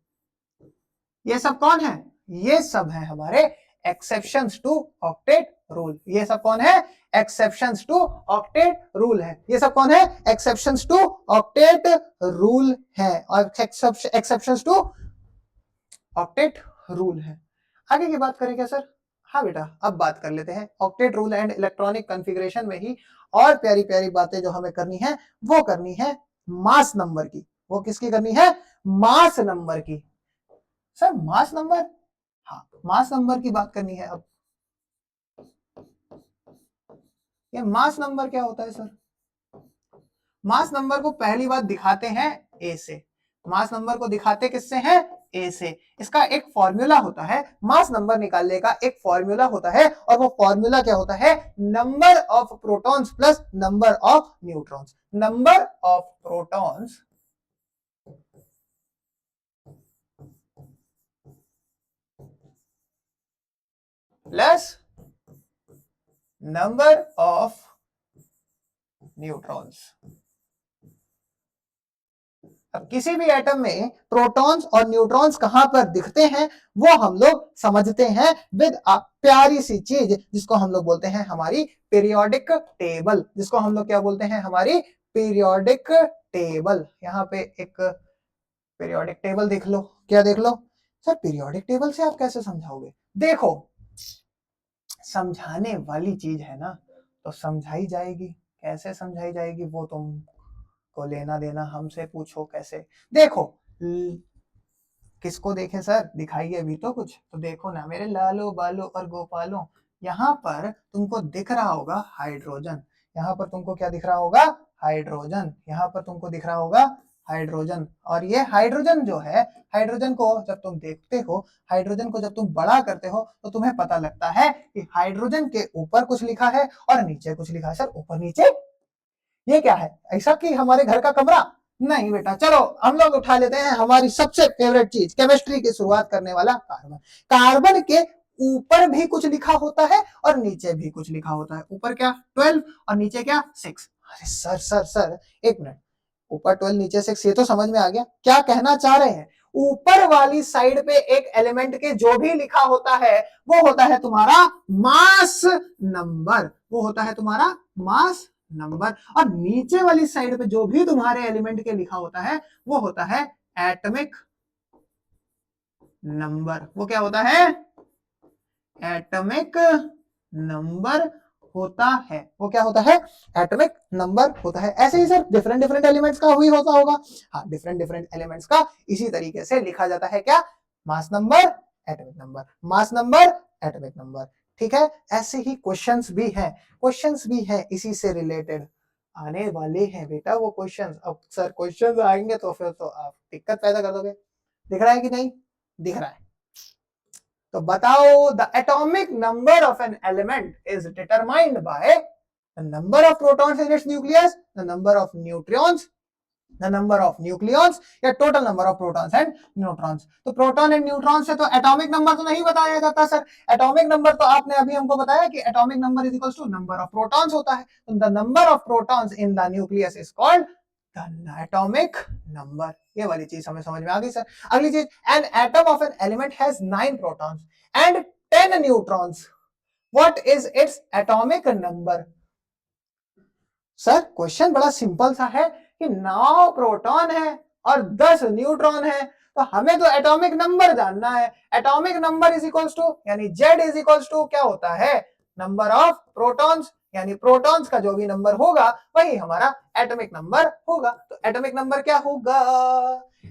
ये सब कौन है, ये सब है हमारे एक्सेप्शंस टू ऑक्टेट रूल। ये सब कौन है, एक्सेप्शंस टू ऑक्टेट रूल है। ये सब कौन है, एक्सेप्शंस टू ऑक्टेट रूल है और एक्सेप्शंस टू ऑक्टेट रूल है। आगे की बात करें क्या सर, हाँ बेटा अब बात कर लेते हैं octet rule and electronic configuration में ही और प्यारी प्यारी बातें जो हमें करनी है वो करनी है मास नंबर की। वो किसकी करनी है, मास नंबर की। सर मास नंबर, हाँ मास नंबर की बात करनी है। अब ये मास नंबर क्या होता है सर, मास नंबर को पहली बात दिखाते हैं ए से। मास नंबर को दिखाते किससे हैं, ए से। इसका एक फॉर्मूला होता है, मास नंबर निकालने का एक फॉर्मूला होता है और वो फॉर्मूला क्या होता है, number of protons plus number of neutrons. Number of protons plus number of neutrons. अब किसी भी एटम में प्रोटॉन्स और न्यूट्रॉन्स कहां पर दिखते हैं वो हम लोग समझते हैं विद अ प्यारी सी चीज जिसको हम लोग बोलते हैं हमारी पीरियोडिक टेबल। जिसको हम लोग क्या बोलते हैं, हमारी पीरियोडिक टेबल। यहाँ पे एक पीरियोडिक टेबल देख लो, क्या देख लो सर, पीरियोडिक टेबल से आप कैसे समझाओगे। देखो समझाने वाली चीज है ना तो समझाई जाएगी, कैसे समझाई जाएगी वो तुम को लेना देना हमसे पूछो कैसे। देखो किसको देखे सर, दिखाइए भी तो कुछ, तो देखो ना मेरे लालो बालो और गोपालो, यहाँ पर तुमको दिख रहा होगा हाइड्रोजन। यहाँ पर तुमको क्या दिख रहा होगा, हाइड्रोजन। यहाँ पर तुमको दिख रहा होगा हाइड्रोजन। और ये हाइड्रोजन जो है, हाइड्रोजन को जब तुम देखते हो, हाइड्रोजन को जब तुम बड़ा करते हो तो तुम्हें पता लगता है कि हाइड्रोजन के ऊपर कुछ लिखा है और नीचे कुछ लिखा है। सर ऊपर नीचे ये क्या है, ऐसा कि हमारे घर का कमरा, नहीं बेटा। चलो हम लोग उठा लेते हैं हमारी सबसे फेवरेट चीज, केमिस्ट्री की शुरुआत करने वाला कार्बन। कार्बन के ऊपर भी कुछ लिखा होता है और नीचे भी कुछ लिखा होता है। ऊपर क्या 12 और नीचे क्या 6। अरे सर सर सर एक मिनट, ऊपर 12 नीचे 6 ये तो समझ में आ गया, क्या कहना चाह रहे हैं, ऊपर वाली साइड पे एक एलिमेंट के जो भी लिखा होता है वो होता है तुम्हारा मास नंबर। वो होता है तुम्हारा मास नंबर। और नीचे वाली साइड पे जो भी तुम्हारे एलिमेंट के लिखा होता है वो होता है एटॉमिक नंबर। वो क्या होता है, एटॉमिक नंबर होता है। वो क्या होता है, एटॉमिक नंबर होता है। ऐसे ही सर डिफरेंट डिफरेंट एलिमेंट्स का हुई होता होगा, हाँ डिफरेंट डिफरेंट एलिमेंट्स का इसी तरीके से लिखा जाता है। क्या, mass number, atomic number, mass number, atomic number. ठीक है, ऐसे ही क्वेश्चंस भी हैं, क्वेश्चंस भी हैं इसी से रिलेटेड आने वाले हैं बेटा वो क्वेश्चंस। अब सर क्वेश्चंस आएंगे तो फिर तो आप दिक्कत पैदा कर दोगे। दिख रहा है कि नहीं, दिख रहा है। तो बताओ, the atomic number of an element is determined by the number of protons in its nucleus, the number of neutrons, the number of nucleons या total number of protons and neutrons. तो प्रोटॉन एंड न्यूट्रॉन से तो atomic number तो नहीं बताया जाता sir. Atomic number तो आपने अभी हमको बताया कि atomic number is equals to number of protons होता है। तो the number of protons in the nucleus is called the atomic number. ये वाली चीज हमें समझ में आ गई सर। अगली चीज, an atom of an element has 9 protons and 10 neutrons, what is its atomic number. Sir question बड़ा सिंपल सा है कि 9 प्रोटॉन है और 10 न्यूट्रॉन है। तो हमें तो एटॉमिक नंबर जानना है। Atomic number is equals to यानी Z इज इक्वल्स टू क्या होता है, नंबर ऑफ प्रोटॉन्स, यानी प्रोटॉन्स का जो भी नंबर होगा वही हमारा एटॉमिक नंबर होगा। तो एटॉमिक नंबर क्या होगा,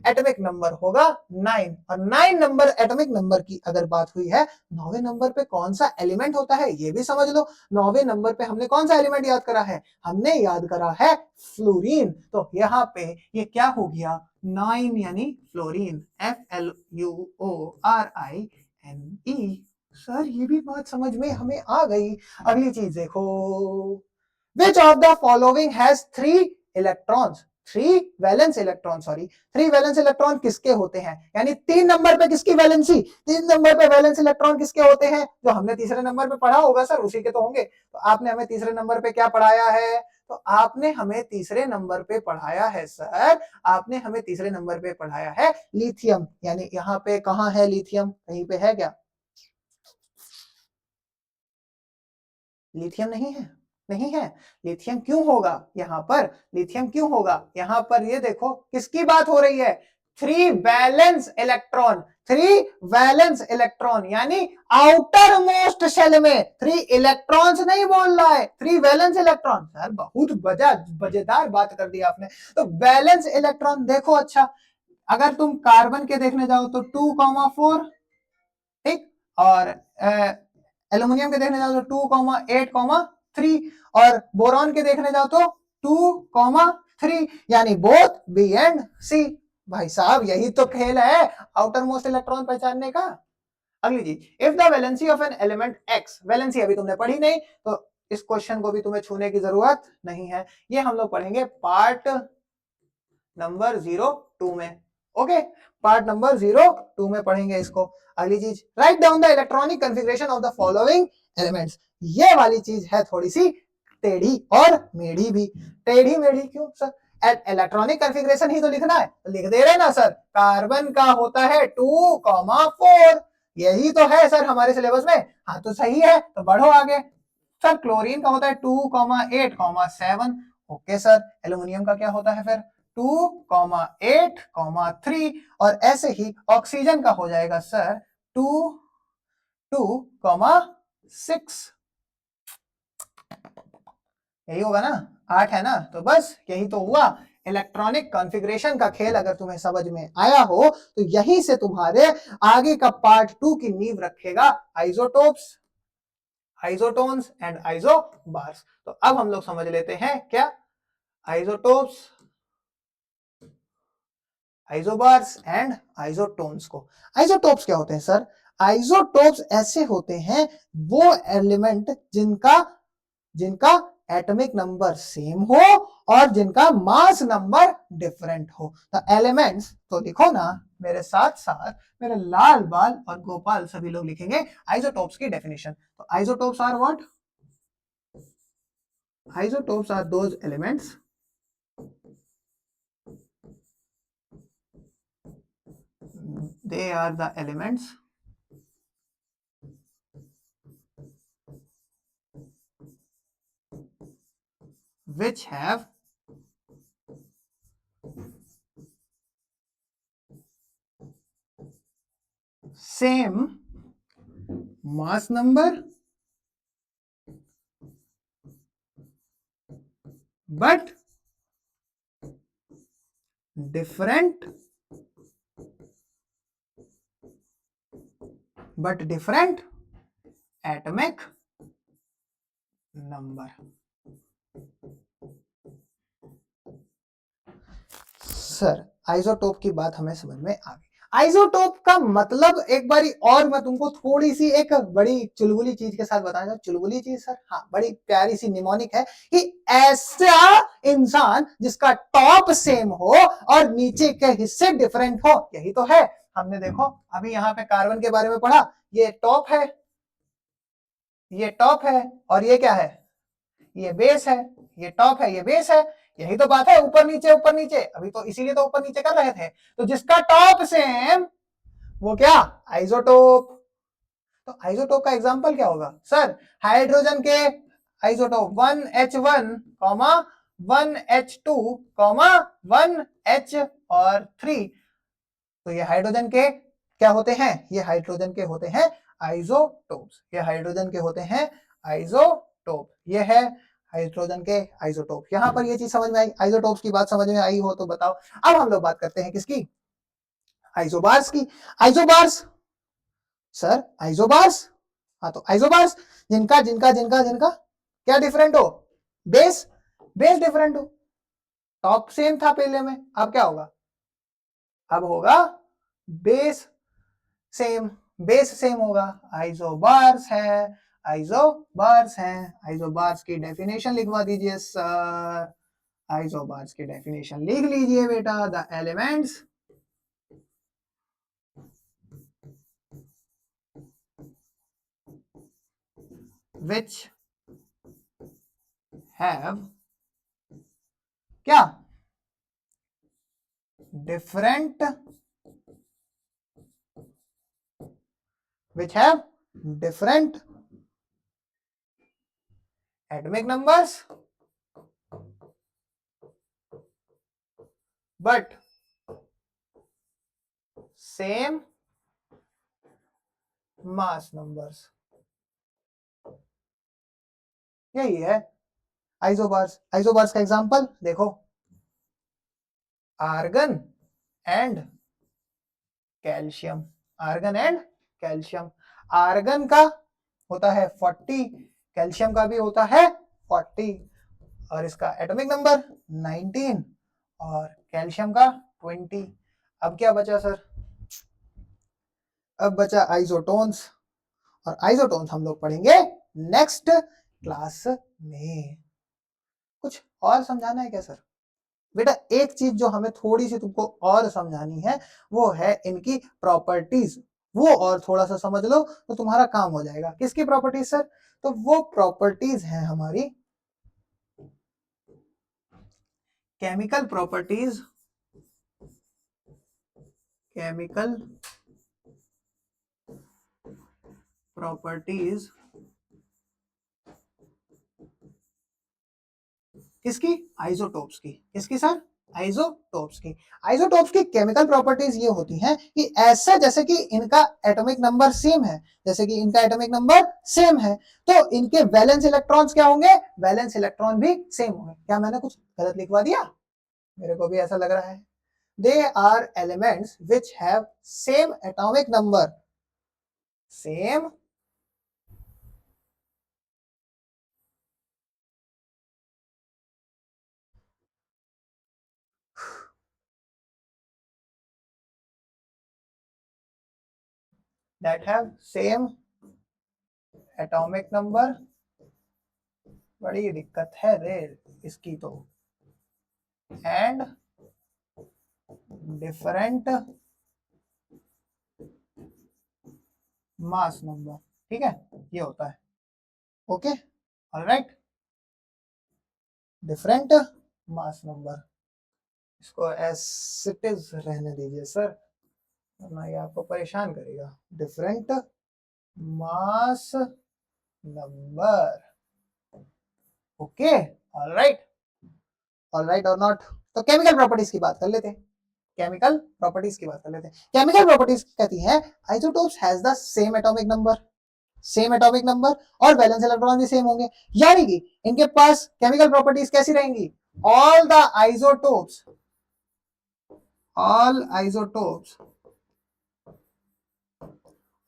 एटॉमिक नंबर होगा 9। और 9 नंबर एटॉमिक नंबर की अगर बात हुई है, 9वें नंबर पे कौन सा एलिमेंट होता है ये भी समझ लो। 9वें नंबर पे हमने कौन सा एलिमेंट याद करा है, हमने याद करा है फ्लोरीन। तो यहाँ पे ये क्या हो गया, 9 यानी फ्लोरीन, FLUORINE। सर ये भी बात समझ में हमें आ गई। अगली चीज देखो, which of the following has 3 electrons, 3 valence electron, sorry 3 valence electron किसके होते हैं, यानी 3 नंबर पे किसकी वैलेंसी, 3 नंबर पे वैलेंस इलेक्ट्रॉन किसके होते हैं, जो हमने तीसरे नंबर पे पढ़ा होगा सर उसी के तो होंगे। तो आपने हमें तीसरे नंबर पे क्या पढ़ाया है, तो आपने हमें तीसरे नंबर पे पढ़ाया है सर, आपने हमें तीसरे नंबर पे पढ़ाया है लिथियम। यानी यहाँ पे कहाँ है लिथियम, कहीं पे है क्या, लिथियम नहीं है, नहीं है। लिथियम क्यों होगा यहाँ पर, लिथियम क्यों होगा यहाँ पर, ये देखो किसकी बात हो रही है, 3 वैलेंस इलेक्ट्रॉन, 3 वैलेंस इलेक्ट्रॉन, यानी आउटर मोस्ट शेल में 3 इलेक्ट्रॉन्स नहीं बोल रहा है, 3 वैलेंस इलेक्ट्रॉन। सर बहुत मजेदार बात कर दी आपने। तो वैलेंस इलेक्ट्रॉन देखो, अच्छा अगर तुम कार्बन के देखने जाओ तो 2,4, ठीक, और एल्यूमिनियम के देखने जाओ तो 2,8,3, और बोरॉन के देखने जाओ तो 2,3, यानी बोथ बी एंड सी। भाई साहब यही तो खेल है आउटर मोस्ट इलेक्ट्रॉन पहचानने का। अगली चीज, if the valency of an element x, valency अभी तुमने पढ़ी नहीं तो इस क्वेश्चन को भी तुम्हें छूने की जरूरत नहीं है, ये हम लोग पढ़ेंगे पार्ट नंबर 02 में। ओके, पार्ट नंबर 02 में पढ़ेंगे इसको। अगली चीज, write down the electronic configuration of the following elements. ये वाली चीज है थोड़ी सी टेढ़ी और मेढ़ी भी। टेढ़ी मेढ़ी क्यों सर, इलेक्ट्रॉनिक कॉन्फ़िगरेशन ही तो लिखना है, तो लिख दे रहे ना सर, कार्बन का होता है 2,4, यही तो है सर हमारे सिलेबस में। हाँ तो सही है, तो बढ़ो आगे। सर क्लोरीन का होता है 2,8,7। ओके सर, एल्यूमिनियम का क्या होता है फिर 2,8,3, और ऐसे ही ऑक्सीजन का हो जाएगा सर 2,6। यही होगा ना, 8 है ना, तो बस यही तो हुआ। इलेक्ट्रॉनिक कॉन्फ़िगरेशन का खेल अगर तुम्हें समझ में आया हो तो यहीं से तुम्हारे आगे का पार्ट 2 की नींव रखेगा आइसोटोप्स, आइसोटोन्स एंड आइसोबार्स। तो अब हम लोग समझ लेते हैं क्या, आइसोटोप्स, आइसोबार्स एंड आइसोटोन्स को। आइसोटोप्स क्या होते हैं सर, आइसोटोप्स ऐसे होते हैं वो एलिमेंट जिनका जिनका एटॉमिक नंबर सेम हो और जिनका मास नंबर डिफरेंट हो। द एलिमेंट्स, तो लिखो ना मेरे साथ साथ, मेरे लाल बाल और गोपाल सभी लोग लिखेंगे आइसोटोप्स की डेफिनेशन। तो isotopes are what, isotopes are those elements they are the elements which have same mass number but different atomic number। Sir isotope की बात हमें समझ में आ गई। आइसोटोप का मतलब एक बारी और मैं तुमको थोड़ी सी एक बड़ी चुलबुली चीज के साथ बताना, चुलबुली चीज सर, हाँ बड़ी प्यारी सी निमोनिक है कि ऐसा इंसान जिसका टॉप सेम हो और नीचे के हिस्से डिफरेंट हो, यही तो है। हमने देखो अभी यहाँ पे कार्बन के बारे में पढ़ा, ये टॉप है, ये टॉप है, और ये क्या है, ये बेस है, ये टॉप है, ये बेस है, यही तो बात है, ऊपर नीचे ऊपर नीचे, अभी तो इसीलिए तो ऊपर नीचे कर रहे थे। तो जिसका टॉप सेम वो क्या, आइसोटोप। तो आइसोटोप का एग्जांपल क्या होगा सर, हाइड्रोजन के isotope 1H1, 1H2 comma 1H और 3, तो ये हाइड्रोजन के क्या होते हैं, ये हाइड्रोजन के होते हैं आइसोटोप्स, ये हाइड्रोजन के होते हैं आइसोटोप, ये है हाइड्रोजन के आइसोटोप। यहां पर ये चीज समझ में आई, आइसोटोप्स की बात समझ में आई हो तो बताओ। अब हम लोग बात करते हैं किसकी, आइसोबार्स की। आइसोबार्स सर, आइसोबार्स, हाँ तो आइसोबार्स जिनका जिनका जिनका जिनका क्या डिफरेंट हो, बेस, बेस डिफरेंट हो। टॉप सेम था पहले में, अब क्या होगा, अब होगा बेस सेम, बेस सेम होगा। आइसोबार्स है, आइसोबार्स है, आइसोबार्स की डेफिनेशन लिखवा दीजिए सर, आइसोबार्स की डेफिनेशन लिख लीजिए बेटा। द एलिमेंट्स which have क्या, different, which have different atomic numbers but same mass numbers, यही है आइसोबार्स। आइसोबार्स का एग्जांपल देखो, argon and calcium, argon and calcium. Argon का होता है 40, कैल्शियम का भी होता है 40, और इसका एटॉमिक नंबर 19 और कैल्शियम का 20। अब क्या बचा सर, अब बचा आइसोटोन्स, और आइसोटोन्स हम लोग पढ़ेंगे नेक्स्ट क्लास में। कुछ और समझाना है क्या सर? बेटा एक चीज जो हमें थोड़ी सी तुमको और समझानी है वो है इनकी प्रॉपर्टीज, वो और थोड़ा सा समझ लो तो तुम्हारा काम हो जाएगा। किसकी प्रॉपर्टीज सर? तो वो प्रॉपर्टीज है हमारी केमिकल प्रॉपर्टीज, केमिकल प्रॉपर्टीज किसकी, आइसोटोप्स की। किसकी सर? आइसोटोप्स की। आइसोटोप्स की केमिकल प्रॉपर्टीज ये होती हैं कि ऐसा जैसे कि इनका एटॉमिक नंबर सेम है, जैसे कि इनका एटॉमिक नंबर सेम है तो इनके वैलेंस इलेक्ट्रॉन्स क्या होंगे, वैलेंस इलेक्ट्रॉन भी सेम होंगे। क्या मैंने कुछ गलत लिखवा दिया? मेरे को भी ऐसा लग रहा है। They are elements which have same atomic number, same that have same atomic number, बड़ी दिक्कत है रे इसकी तो, एंड डिफरेंट मास नंबर, ठीक है, ये होता है। Okay, alright, different mass number, इसको एज इट इज रहने दीजिए सर, वरना ये आपको परेशान करेगा। Different mass number, okay, alright, alright और नॉट। तो केमिकल प्रॉपर्टीज की बात कर लेते हैं, केमिकल प्रॉपर्टीज की बात कर लेते हैं। केमिकल प्रॉपर्टीज कहती है isotopes has the same atomic number, same atomic number और वैलेंस इलेक्ट्रॉन भी सेम होंगे, यानी कि इनके पास केमिकल प्रॉपर्टीज कैसी रहेंगी, all the isotopes, all isotopes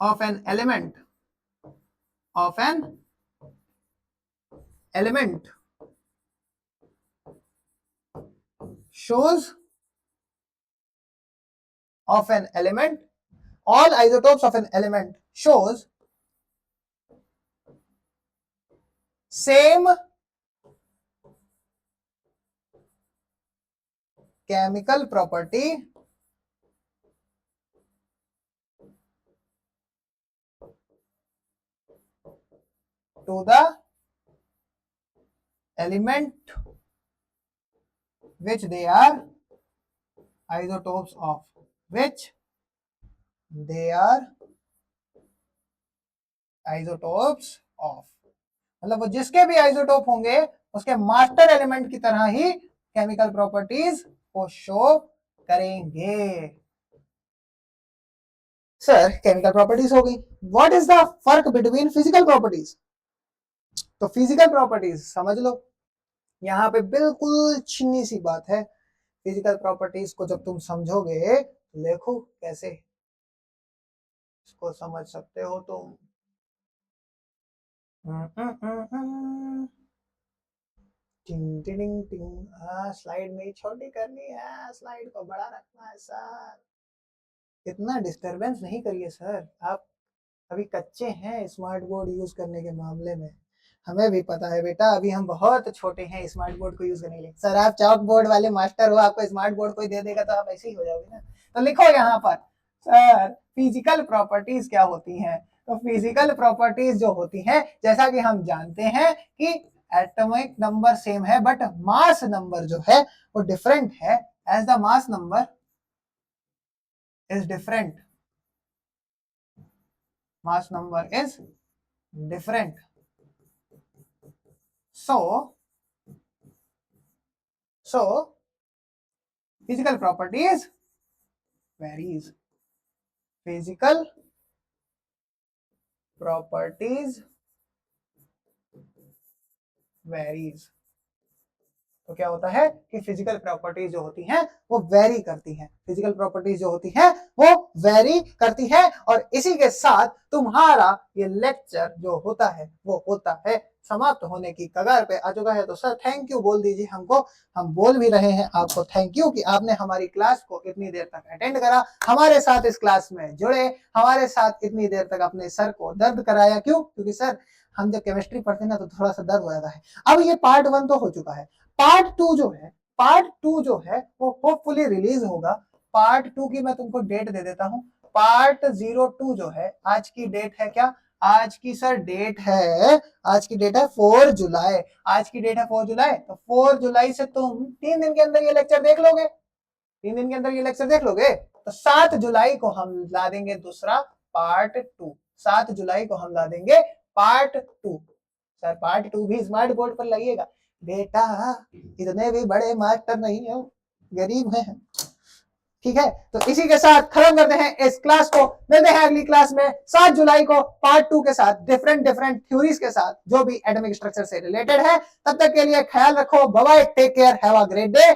of an element, of an element shows, of an element, all isotopes of an element shows same chemical property to the element which they are isotopes of, which they are isotopes of, मतलब वो जिसके भी isotope होंगे उसके master element की तरह ही chemical properties को show करेंगे। सर केमिकल प्रॉपर्टीज हो गई, व्हाट इज द फर्क बिटवीन फिजिकल प्रॉपर्टीज? तो फिजिकल प्रॉपर्टीज समझ लो, यहाँ पे बिल्कुल छिन्नी सी बात है। फिजिकल प्रॉपर्टीज को जब तुम समझोगे तो देखो कैसे इसको समझ सकते हो तुम। टिंग टिंग टिंग, स्लाइड में छोटी करनी है, स्लाइड को बड़ा रखना है सर। इतना डिस्टरबेंस नहीं करिए सर, आप अभी कच्चे हैं स्मार्ट बोर्ड यूज करने के मामले में। हमें भी पता है बेटा, अभी हम बहुत छोटे हैं स्मार्ट बोर्ड को यूज करने के लिए। सर आप चौक बोर्ड वाले मास्टर हो, आपको स्मार्ट बोर्ड कोई दे देगा तो आप ऐसे ही हो जाओगे ना। तो लिखो यहाँ पर सर फिजिकल प्रॉपर्टीज क्या होती हैं। तो फिजिकल प्रॉपर्टीज जो होती हैं, जैसा कि हम जानते हैं कि एटॉमिक नंबर सेम है बट मास नंबर जो है वो डिफरेंट है। As the mass number is different, mass number is different, so physical properties varies, physical properties varies। तो क्या होता है कि फिजिकल प्रॉपर्टीज जो होती हैं वो वेरी करती हैं, फिजिकल प्रॉपर्टीज जो होती हैं वो वेरी करती हैं। और इसी के साथ तुम्हारा ये लेक्चर जो होता है वो होता है समाप्त होने की कगार पे आ चुका है। तो सर थैंक यू बोल दीजिए हमको, हम बोल भी रहे हैं आपको थैंक यू कि आपने हमारी क्लास को इतनी देर तक अटेंड करा, हमारे साथ इस क्लास में जुड़े, हमारे साथ इतनी देर तक अपने सर को दर्द कराया। क्यों? क्योंकि सर हम जब केमिस्ट्री पढ़ते हैं ना तो थोड़ा सा दर्द हो जाता है। अब ये पार्ट 1 तो हो चुका है, पार्ट 2 जो है वो होपफुली रिलीज होगा। पार्ट 2 की मैं तुमको डेट दे देता हूं। पार्ट 02 जो है, आज की डेट है क्या? आज की सर डेट है, आज की डेट है 4 जुलाई। आज की डेट है 4 जुलाई, तो 4 जुलाई से तुम 3 दिन के अंदर ये लेक्चर देख लोगे, 3 दिन के अंदर ये लेक्चर देख लोगे। तो 7 जुलाई को हम ला देंगे दूसरा पार्ट 2, 7 जुलाई को हम ला देंगे पार्ट 2। सर पार्ट 2 भी स्मार्ट बोर्ड पर लगिएगा बेटा, इतने भी बड़े मास्टर नहीं हो, गरीब हैं। ठीक है, तो इसी के साथ खत्म करते हैं इस क्लास को। मिलते हैं अगली क्लास में 7 जुलाई को पार्ट 2 के साथ, डिफरेंट थ्योरीज के साथ जो भी एटॉमिक स्ट्रक्चर से रिलेटेड है। तब तक के लिए ख्याल रखो, bye bye, take care, have a great day.